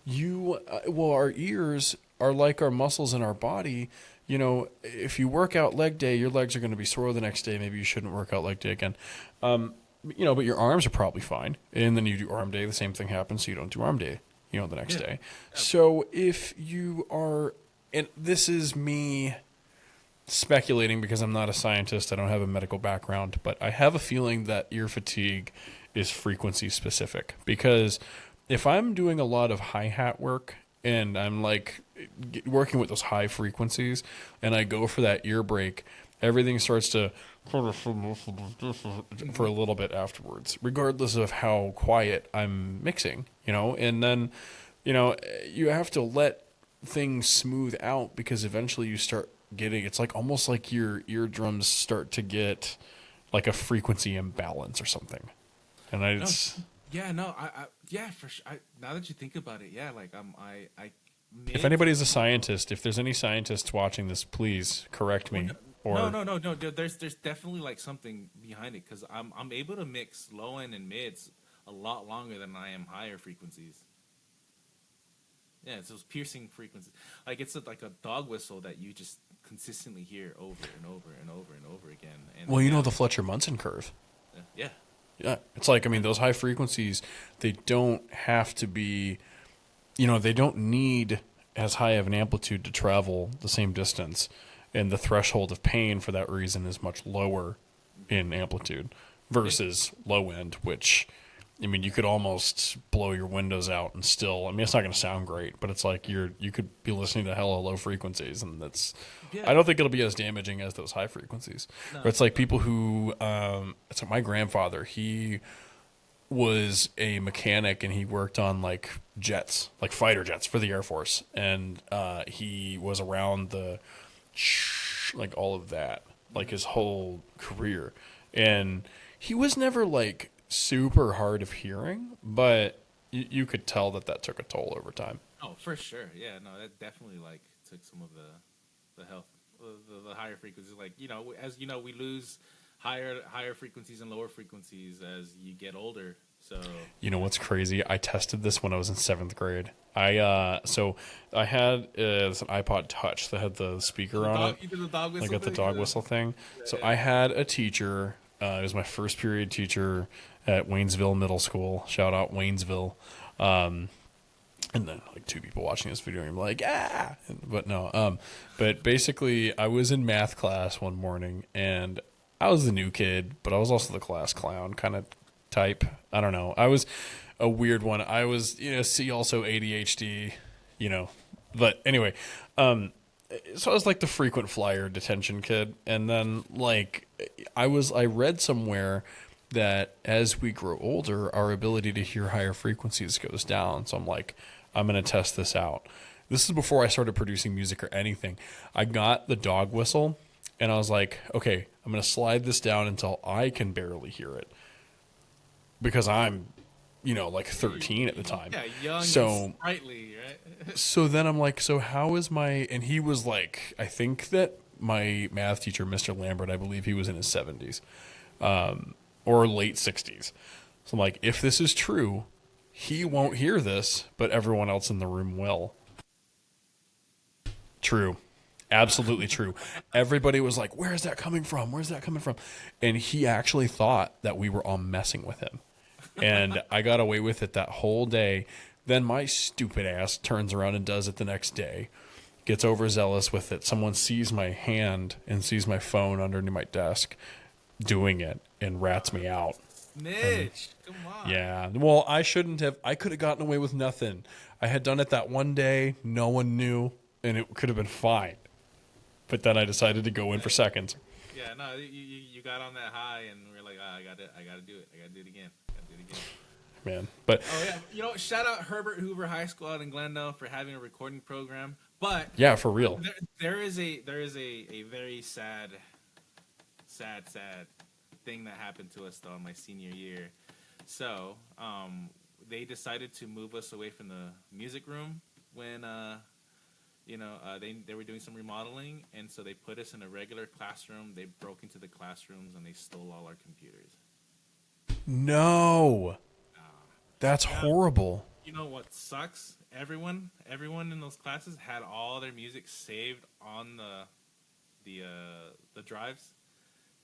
Well, our ears are like our muscles in our body. You know, if you work out leg day, your legs are going to be sore the next day. Maybe you shouldn't work out leg day again. You know, but your arms are probably fine. And then you do arm day, the same thing happens, so you don't do arm day, you know, the next day. So if you are, and this is me speculating because I'm not a scientist, I don't have a medical background, but I have a feeling that ear fatigue is frequency specific. Because if I'm doing a lot of hi-hat work and I'm like working with those high frequencies and I go for that ear break, everything starts to for a little bit afterwards, regardless of how quiet I'm mixing, you know. And then, you know, you have to let things smooth out because eventually you start getting, it's like almost like your eardrums start to get like a frequency imbalance or something. And
yeah, for sure. Now that you think about it, yeah, like
if anybody's a scientist, if there's any scientists watching this, please correct me.
No. There's definitely like something behind it because I'm able to mix low end and mids a lot longer than I am higher frequencies. Yeah, it's those piercing frequencies. Like it's like a dog whistle that you just consistently hear over and over and over and over again. And
well, you know the Fletcher-Munson curve.
Yeah.
Yeah, it's like, I mean, those high frequencies, they don't have to be, you know, they don't need as high of an amplitude to travel the same distance. And the threshold of pain for that reason is much lower in amplitude versus low end, which, I mean, you could almost blow your windows out and still, I mean, it's not going to sound great, but it's like you could be listening to hella low frequencies, and that's, I don't think it'll be as damaging as those high frequencies. No, but it's like people who, it's like my grandfather, he was a mechanic and he worked on like jets, like fighter jets for the Air Force. And he was around the, like all of that, like his whole career. And he was never like super hard of hearing, but you could tell that took a toll over time.
Oh, for sure. Yeah, no, that definitely like took some of the health, the higher frequencies. Like, you know, as you know, we lose higher frequencies and lower frequencies as you get older. So
you know what's crazy? I tested this when I was in 7th grade. I had this an iPod Touch that had the speaker on it.
You did the dog whistle.
I got the dog whistle thing. So I had a teacher. It was my first period teacher at Waynesville Middle School. Shout out Waynesville. And then like 2 people watching this video and I'm like, ah, but no. But basically I was in math class one morning and I was the new kid, but I was also the class clown kind of type. I don't know. I was a weird one. I was, you know, also ADHD, you know, but anyway, so I was like the frequent flyer detention kid. And then like I read somewhere that as we grow older, our ability to hear higher frequencies goes down. So I'm like, I'm going to test this out. This is before I started producing music or anything. I got the dog whistle and I was like, okay, I'm going to slide this down until I can barely hear it. Because I'm, you know, like 13 at the time.
Yeah, young and sprightly, right?
So then I'm like, so how is and he was like, I think that my math teacher, Mr. Lambert, I believe he was in his 70s or late 60s. So I'm like, if this is true, he won't hear this, but everyone else in the room will. True. Absolutely true. Everybody was like, where's that coming from? Where's that coming from? And he actually thought that we were all messing with him. And I got away with it that whole day. Then my stupid ass turns around and does it the next day. Gets overzealous with it. Someone sees my hand and sees my phone underneath my desk doing it and rats me out.
Snitch. Come on.
Yeah. Well, I shouldn't have. I could have gotten away with nothing. I had done it that one day. No one knew. And it could have been fine. But then I decided to go in for seconds.
Yeah, no, you got on that high, and we're like, I gotta do it. I gotta do it again.
Man, but
oh yeah, you know, shout out Herbert Hoover High School out in Glendale for having a recording program. But
yeah, for real,
there is a very sad thing that happened to us though in my senior year. So they decided to move us away from the music room when they were doing some remodeling, and so they put us in a regular classroom. They broke into the classrooms and they stole all our computers.
No, that's horrible.
You know what sucks? Everyone in those classes had all their music saved on the drives.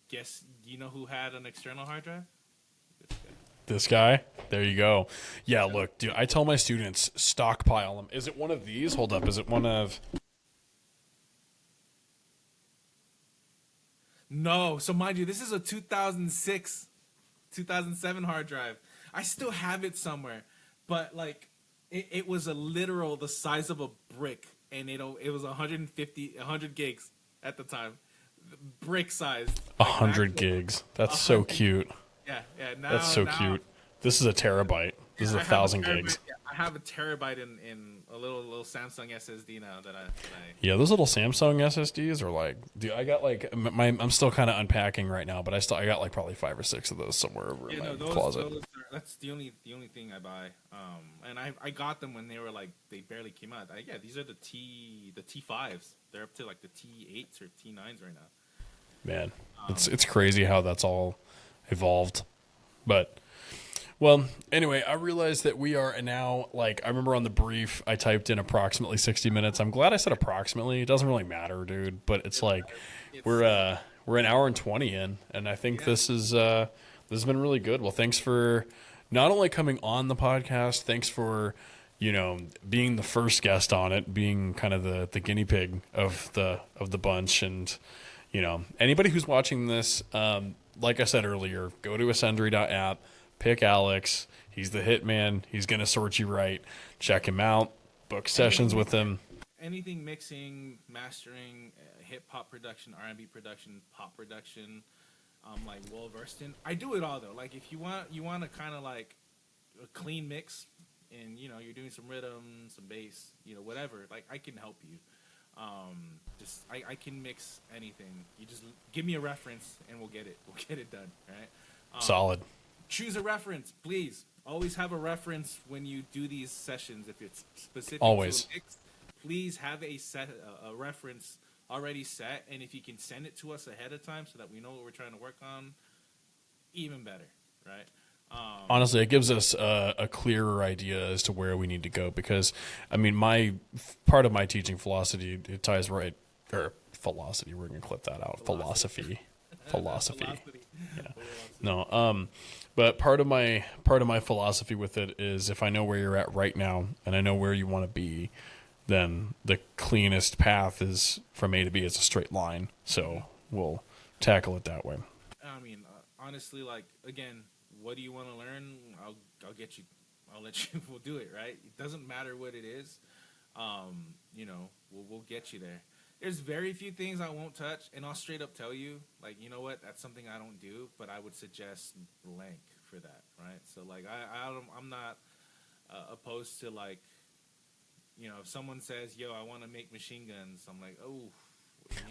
Guess you know who had an external hard drive? This guy.
This guy? There you go. Yeah, look, dude, I tell my students, stockpile them. Is it one of these? Hold up. Is it one of...
No, so mind you, this is a 2006, 2007 hard drive. I still have it somewhere, but like, it was a literal the size of a brick, and it was 100 gigs at the time, brick size. Like
100 gigs. That's so cute.
Yeah.
That's so cute. This is a terabyte. This is 1,000 gigs.
Yeah, I have a terabyte in a little Samsung SSD now that I
Yeah, those little Samsung SSDs are like, dude, I got like I'm still kind of unpacking right now, but I got like probably 5 or 6 of those somewhere over in my closet.
That's the only thing I buy. And I got them when they were like they barely came out. These are the T5s. They're up to like the T8s or T9s right now.
Man, it's crazy how that's all evolved. But well, anyway, I realized that we are now, like, I remember on the brief, I typed in approximately 60 minutes. I'm glad I said approximately. It doesn't really matter, dude. But it's like, we're an hour and 20 in, and I think this has been really good. Well, thanks for not only coming on the podcast, thanks for, being the first guest on it, being kind of the guinea pig of the bunch. And, anybody who's watching this, like I said earlier, go to Ascendry.app. Pick Alex. He's the hitman. He's going to sort you right. Check him out. Book sessions with him.
Anything mixing, mastering, hip hop production, R&B production, pop production, I'm like well versed in. I do it all though. Like if you want to kind of like a clean mix, and you're doing some rhythm, some bass, whatever. Like I can help you. I can mix anything. You just give me a reference and we'll get it done. Right.
Solid.
Choose a reference, please. Always have a reference when you do these sessions. If it's specific
always.
to a mix, please have a reference already set. And if you can send it to us ahead of time so that we know what we're trying to work on, even better, right?
Honestly, it gives us a clearer idea as to where we need to go. Because, I mean, part of my teaching philosophy, it ties right, or philosophy, we're going to clip that out. Philosophy. Yeah. No, but part of my philosophy with it is if I know where you're at right now and I know where you want to be, then the cleanest path is from A to B. It's a straight line. So we'll tackle it that way.
I mean, honestly, like again, what do you want to learn? I'll get you. I'll let you. We'll do it. Right. It doesn't matter what it is. We'll get you there. There's very few things I won't touch, and I'll straight up tell you, like, you know what, that's something I don't do, but I would suggest blank for that, right? So, like, I'm not opposed to, like, if someone says, yo, I want to make machine guns, I'm like, oh.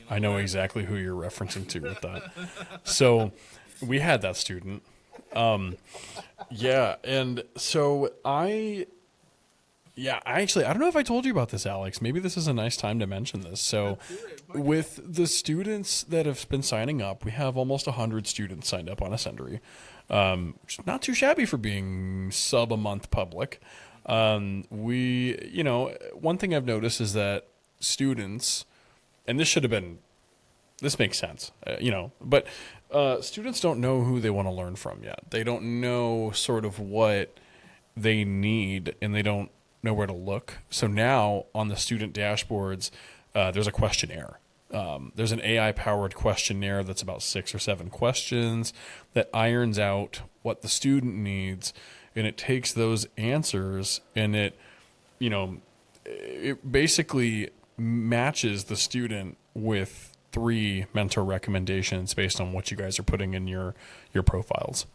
I know exactly who you're referencing to with that. So, we had that student. Yeah, and so I don't know if I told you about this, Alex. Maybe this is a nice time to mention this. So with the students that have been signing up, we have almost 100 students signed up on Ascendry. Which is not too shabby for being sub a month public. One thing I've noticed is that students, and this makes sense, but students don't know who they want to learn from yet. They don't know sort of what they need, and they don't know where to look. So now on the student dashboards, there's a questionnaire. There's an AI-powered questionnaire that's about 6 or 7 questions that irons out what the student needs, and it takes those answers and it basically matches the student with 3 mentor recommendations based on what you guys are putting in your profiles.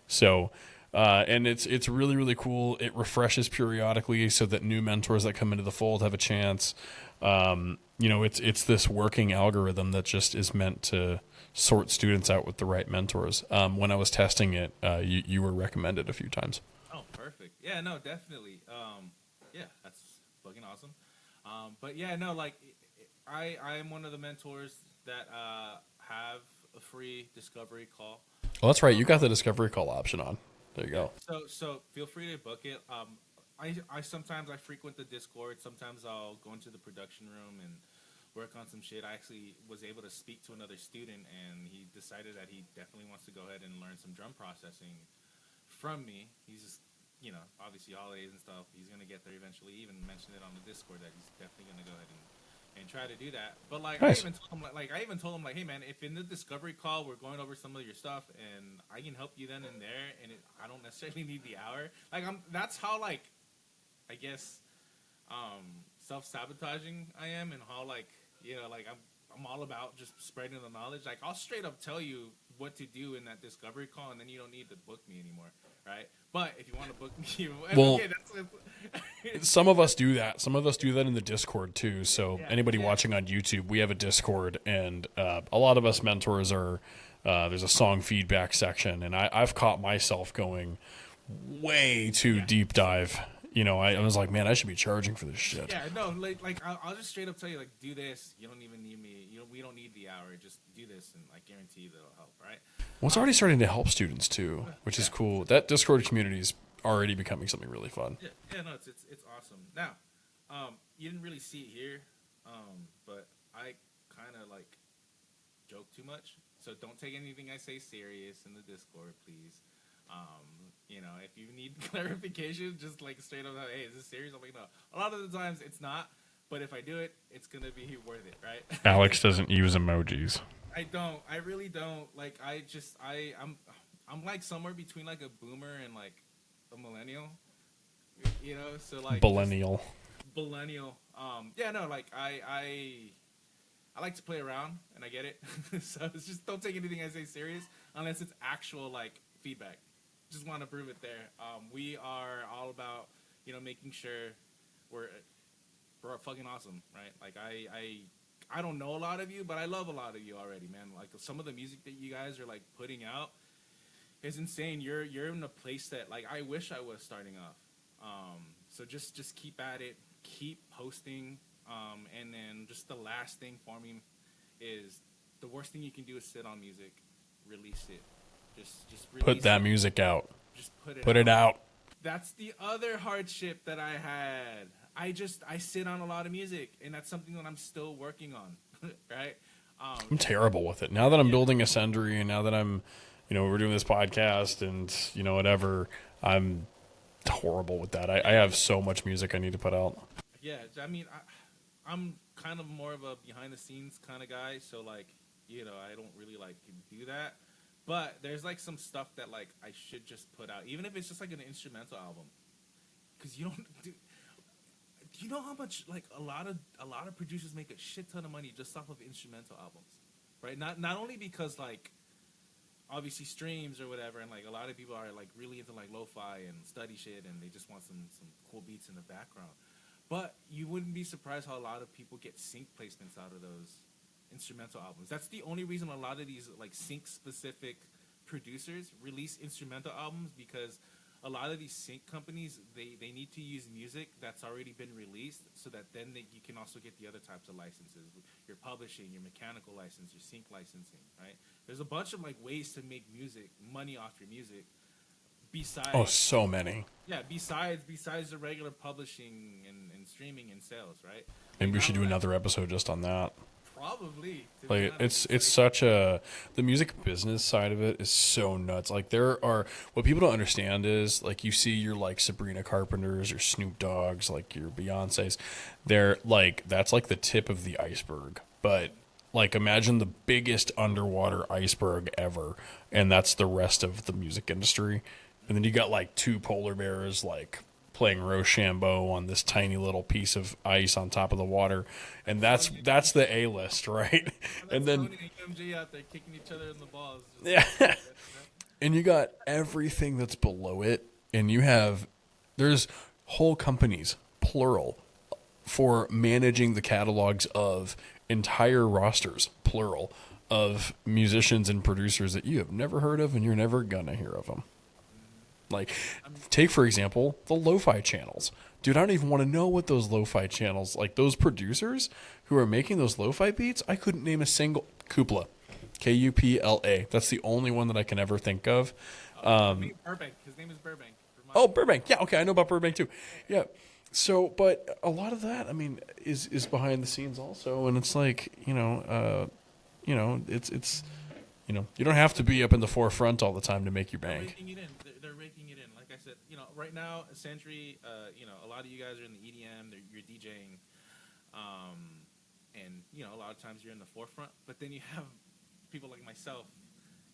So and it's really, really cool. It refreshes periodically so that new mentors that come into the fold have a chance. It's this working algorithm that just is meant to sort students out with the right mentors. When I was testing it, you were recommended a few times.
Oh, perfect. Yeah, no, definitely. That's fucking awesome. But yeah, no, like I am one of the mentors that have a free discovery call.
Well, that's right. You got the discovery call option on. There you go.
So feel free to book it. I sometimes I frequent the Discord. Sometimes I'll go into the production room and work on some shit. I actually was able to speak to another student, and he decided that he definitely wants to go ahead and learn some drum processing from me. He's just, obviously holidays and stuff. He's gonna get there eventually. He even mentioned it on the Discord that he's definitely gonna go ahead and try to do that. But like, nice. I even told him like, hey man, if in the discovery call we're going over some of your stuff, and I can help you then and there, and I don't necessarily need the hour. Like that's how like, I guess, self-sabotaging I am, and how like, like I'm all about just spreading the knowledge. Like I'll straight up tell you what to do in that discovery call, and then you don't need to book me anymore, right? But if you want to book me,
well,
okay,
some of us do that. Some of us do that in the Discord too. So anybody watching on YouTube, we have a Discord, and a lot of us mentors are. There's a song feedback section, and I've caught myself going way too deep dive. I was like, man, I should be charging for this shit.
Yeah, no, like I'll just straight up tell you, like, do this. You don't even need me. We don't need the hour. Just do this, and I guarantee you that'll help, right?
Well, it's already starting to help students too, which is cool. That Discord community is already becoming something really fun.
Yeah, no, it's awesome. Now, you didn't really see it here, but I kind of like joke too much, so don't take anything I say serious in the Discord, please. If you need clarification, just like straight up, hey, is this serious? I'm like, no. A lot of the times it's not, but if I do it, it's gonna be worth it, right?
Alex doesn't use emojis.
I don't. I really don't. Like, I'm like somewhere between like a boomer and like a millennial. So like
millennial.
Millennial. Yeah, no, like I like to play around, and I get it. So it's just don't take anything I say serious unless it's actual like feedback. Just want to prove it there. We are all about, making sure we're fucking awesome, right? Like I don't know a lot of you, but I love a lot of you already, man. Like some of the music that you guys are like putting out is insane. You're in a place that like I wish I was starting off. So just keep at it, keep posting, and then just the last thing for me is the worst thing you can do is sit on music, release it. Just
put that music out.
Just put
it out.
That's the other hardship that I had. I sit on a lot of music, and that's something that I'm still working on, right?
I'm terrible with it. Now that I'm building Ascendry, and now that I'm, we're doing this podcast, and whatever, I'm horrible with that. I have so much music I need to put out.
Yeah, I mean, I'm kind of more of a behind the scenes kind of guy, so like, I don't really like do that. But there's like some stuff that like I should just put out, even if it's just like an instrumental album, because you don't do. Do you know how much like a lot of producers make a shit ton of money just off of instrumental albums, right? Not only because like obviously streams or whatever, and like a lot of people are like really into like lo-fi and study shit, and they just want some cool beats in the background. But you wouldn't be surprised how a lot of people get sync placements out of those instrumental albums. That's the only reason a lot of these like sync specific producers release instrumental albums, because a lot of these sync companies they need to use music that's already been released, so that then you can also get the other types of licenses, your publishing, your mechanical license, your sync licensing, right? There's a bunch of like ways to make money off your music besides
so many.
Yeah, besides the regular publishing and streaming and sales, right?
Maybe we should do another episode just on that.
Probably.
Like it's such a, the music business side of it is so nuts. Like what people don't understand is like you see your like Sabrina Carpenters, your Snoop Dogg's, like your Beyonce's, they're like, that's like the tip of the iceberg. But like imagine the biggest underwater iceberg ever, and that's the rest of the music industry. And then you got like two polar bears like playing Rochambeau on this tiny little piece of ice on top of the water, and that's the A-list, right? And then
MJ out there kicking each other in the balls.
Yeah, and you got everything that's below it, and there's whole companies, plural, for managing the catalogs of entire rosters, plural, of musicians and producers that you have never heard of, and you're never gonna hear of them. Like, take, for example, the lo-fi channels. Dude, I don't even want to know what those lo-fi channels, like those producers who are making those lo-fi beats, I couldn't name a single. Kupla. Kupla. That's the only one that I can ever think of.
Burbank. His name is Burbank.
Oh, Burbank. Yeah, okay, I know about Burbank too. Yeah. So, but a lot of that, I mean, is behind the scenes also, and it's like, it's you don't have to be up in the forefront all the time to make your
They're
bank.
raking it in. They're raking it in. Like I said, right now, Ascendry, a lot of you guys are in the EDM. You're DJing, and a lot of times you're in the forefront. But then you have people like myself.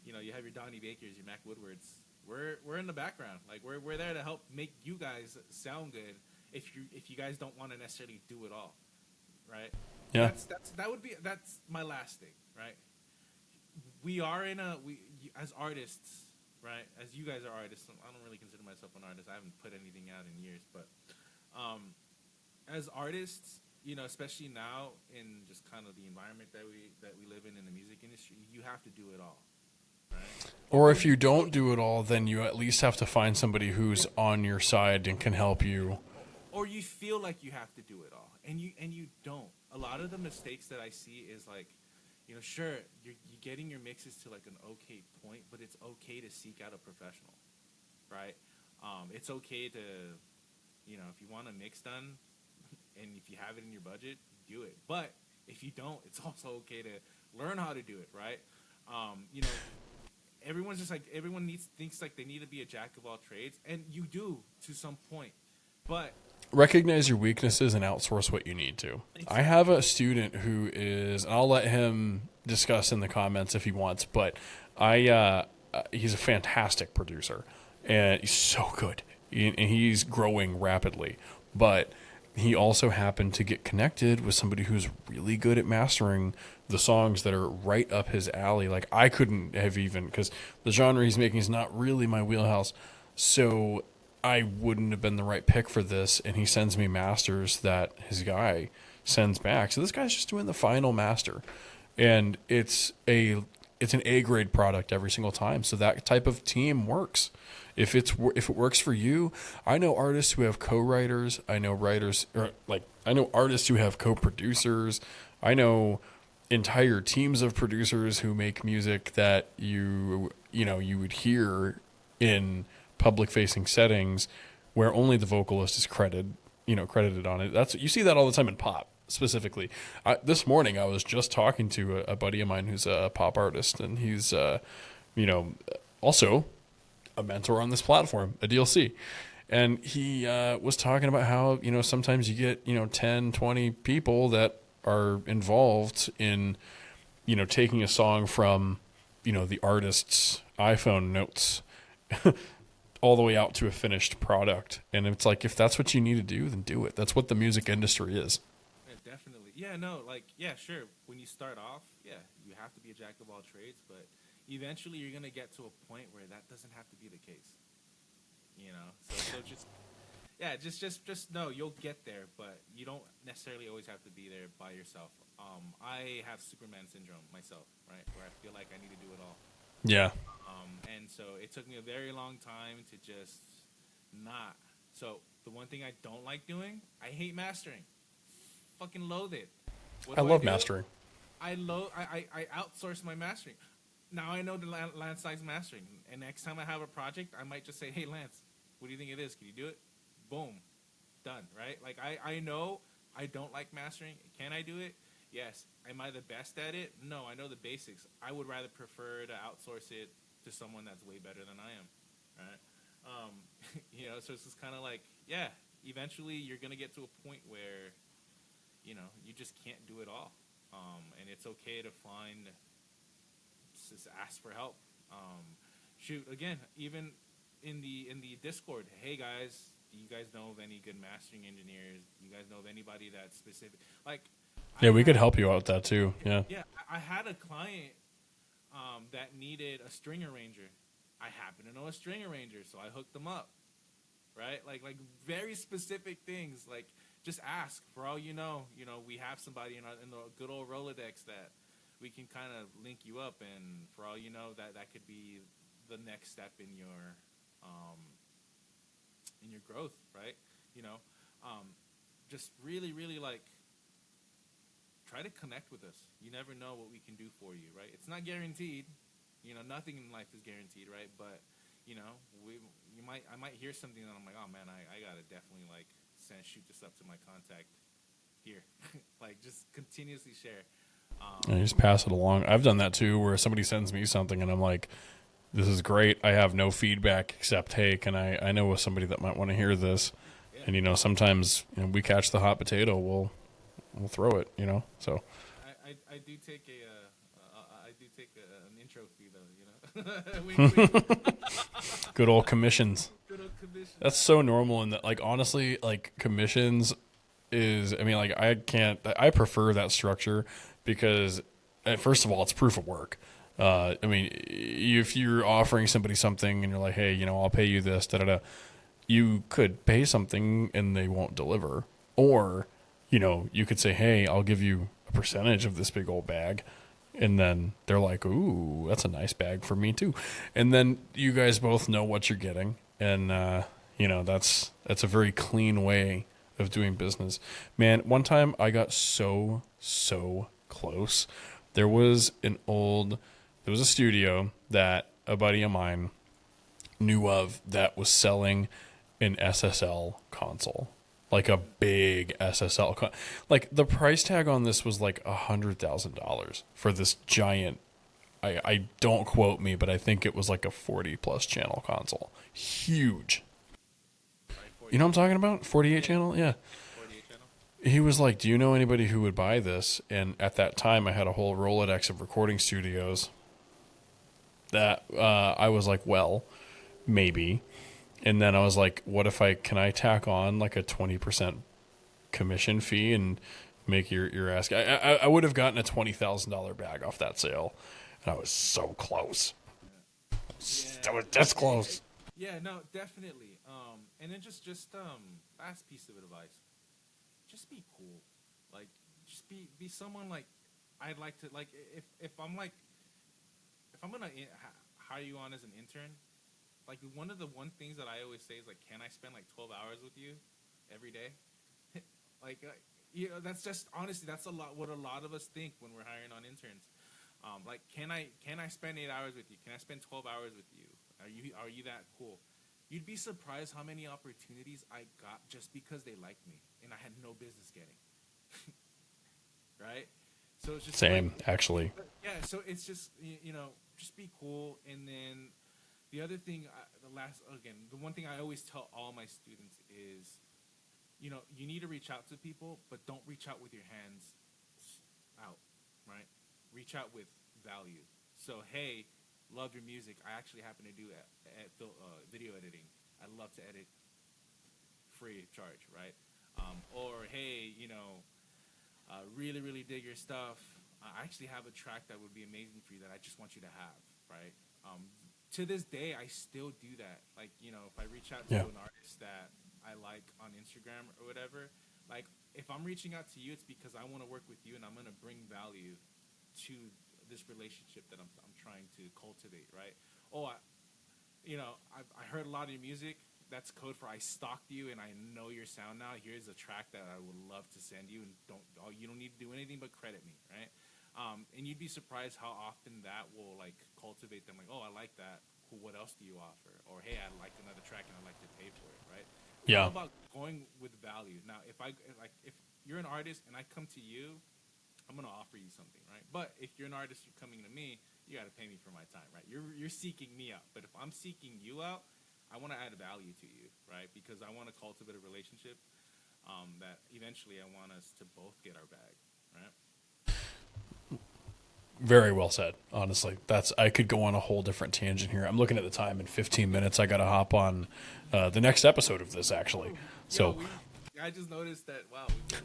You have your Donnie Bakers, your Mac Woodwards. We're in the background. Like we're there to help make you guys sound good. If you guys don't want to necessarily do it all, right?
Yeah.
That's my last thing, right? We are as artists, right? As you guys are artists. I don't really consider myself an artist. I haven't put anything out in years, but as artists, especially now in just kind of the environment that we live in the music industry, you have to do it all, right?
Or if you don't do it all, then you at least have to find somebody who's on your side and can help you.
Or you feel like you have to do it all, and you don't. A lot of the mistakes that I see is like, sure, you're getting your mixes to like an okay point, but it's okay to seek out a professional, right? It's okay to, if you want a mix done, and if you have it in your budget, do it. But if you don't, it's also okay to learn how to do it, right? Everyone's just like thinks like they need to be a jack of all trades, and you do to some point, but
Recognize your weaknesses and outsource what you need to. I have a student who is, and I'll let him discuss in the comments if he wants, but he's a fantastic producer, and he's so good, and he's growing rapidly, but he also happened to get connected with somebody who's really good at mastering the songs that are right up his alley. Like I couldn't have even, because the genre he's making is not really my wheelhouse, so I wouldn't have been the right pick for this, and he sends me masters that his guy sends back. So this guy's just doing the final master, and it's an A grade product every single time. So that type of team works. If it works for you, I know artists who have co-writers. I know artists who have co-producers. I know entire teams of producers who make music that you would hear in public-facing settings where only the vocalist is credited on it. You see that all the time in pop, specifically. This morning, I was just talking to a buddy of mine who's a pop artist, and he's, also a mentor on this platform, a DLC. And he was talking about how, sometimes you get, 10, 20 people that are involved in, taking a song from, the artist's iPhone notes all the way out to a finished product. And it's like, if that's what you need to do, then do it. That's what the music industry is.
Yeah, definitely. Yeah, no, sure. When you start off, you have to be a jack of all trades, but eventually you're going to get to a point where that doesn't have to be the case. Just know you'll get there, but you don't necessarily always have to be there by yourself. I have Superman syndrome myself, right? Where I feel like I need to do it all.
Yeah.
And so it took me a very long time to just not. So the one thing I don't like doing, I hate mastering. Fucking loathe it.
I love mastering.
I outsource my mastering. Now I know the Lance likes mastering, and next time I have a project, I might just say, "Hey Lance, what do you think it is? Can you do it?" Boom, done. Right? Like I know I don't like mastering. Can I do it? Yes. Am I the best at it? No, I know the basics. I would rather prefer to outsource it to someone that's way better than I am, right? So it's just kind of like, eventually you're going to get to a point where, you just can't do it all. And it's okay to just ask for help. Again, even in the Discord, hey guys, do you guys know of any good mastering engineers? Do you guys know of anybody that's specific?
Yeah, we could help you out with that too. Yeah.
Yeah, I had a client that needed a string arranger. I happen to know a string arranger, so I hooked them up. Right? Like very specific things. Like just ask. For all you know, we have somebody in the good old Rolodex that we can kind of link you up, and for all you know, that could be the next step in your growth, right? Just really, really try to connect with us. You never know what we can do for you, right? It's not guaranteed. Nothing in life is guaranteed, right? But you know, I might hear something and I'm like, oh man, I gotta definitely like shoot this up to my contact here, like just continuously share.
And you just pass it along. I've done that too, where somebody sends me something and I'm like, this is great. I have no feedback except, hey, I know of somebody that might want to hear this.
Yeah.
And, you know, sometimes we catch the hot potato, we'll throw it, you know, so.
I do take an intro fee though, you know. Wink, wink.
Good old commissions.
Good old commission.
That's so normal. And that, like, honestly, like commissions is, I mean, like I prefer that structure because first of all, it's proof of work. I mean, if you're offering somebody something and you're like, hey, you know, I'll pay you this, you could pay something and they won't deliver. Or, you know, you could say, hey, I'll give you a percentage of this big old bag. And then they're like, ooh, that's a nice bag for me too. And then you guys both know what you're getting. And, you know, that's a very clean way of doing business. Man, one time I got so close. There was a studio that a buddy of mine knew of that was selling an SSL console, like a big SSL. Like the price tag on this was like $100,000 for this giant. I don't quote me, but I think it was like a 40+ channel console. Huge. You know what I'm talking about? 48 channel? Yeah.
48 channel.
He was like, do you know anybody who would buy this? And at that time, I had a whole Rolodex of recording studios that I was like, well, maybe. And then I was like, what if can I tack on like a 20% commission fee and make your ask? I would have gotten a $20,000 bag off that sale. And I was so close.
Yeah.
I was this close.
Yeah, no, definitely. And then just last piece of advice. Just be cool. Like, just be someone like, I'd like to, like, if I'm gonna hire you on as an intern, like one things that I always say is like, can I spend like 12 hours with you every day? Like, you know, that's just honestly, that's what a lot of us think when we're hiring on interns. Like, can I spend 8 hours with you? Can I spend 12 hours with you? Are you that cool? You'd be surprised how many opportunities I got just because they liked me and I had no business getting. Right? So it's just
Same,
like,
actually.
Yeah, so it's just, you know, just be cool. And then the other thing, the one thing I always tell all my students is, you know, you need to reach out to people, but don't reach out with your hands out, right? Reach out with value. So, hey, love your music. I actually happen to do video editing. I love to edit free of charge, right? Or, hey, you know, really, really dig your stuff. I actually have a track that would be amazing for you that I just want you to have, right? To this day, I still do that. Like, you know, if I reach out to an artist that I like on Instagram or whatever, like, if I'm reaching out to you, it's because I want to work with you and I'm going to bring value to this relationship that I'm trying to cultivate, right? Oh, I heard a lot of your music. That's code for I stalked you and I know your sound now. Here's a track that I would love to send you, and you don't need to do anything but credit me, right? And you'd be surprised how often that will like cultivate them. Like, oh, I like that. Cool. What else do you offer? Or hey, I like another track and I'd like to pay for it, right? It's all about going with value. Now, if you're an artist and I come to you, I'm gonna offer you something, right? But if you're an artist, you're coming to me, you got to pay me for my time, right? You're seeking me out. But if I'm seeking you out, I want to add value to you, right? Because I want to cultivate a relationship that eventually I want us to both get our bag, right?
Very well said. Honestly, I could go on a whole different tangent here. I'm looking at the time in 15 minutes. I got to hop on the next episode of this actually. So
I just noticed that. Wow, we've been an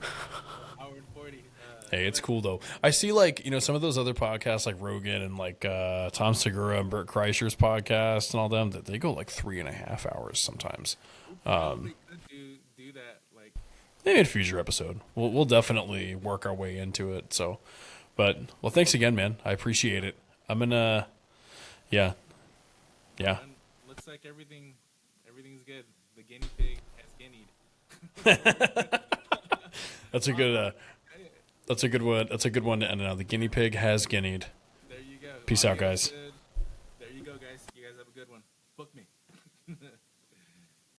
hour and 40.
Hey, it's cool though. I see like, you know, some of those other podcasts like Rogan and like Tom Segura and Bert Kreischer's podcast and all them, that they go like 3.5 hours sometimes.
We could do that like
Maybe in a future episode. We'll definitely work our way into it. So, but well, thanks again, man. I appreciate it. I'm gonna, yeah.
And looks like everything's good. The guinea pig has guineaed.
That's a good. That's a good one. That's a good one to end it on. The guinea pig has guineaed.
There you go.
Peace out, guys.
There you go, guys. You guys have a good one. Book me.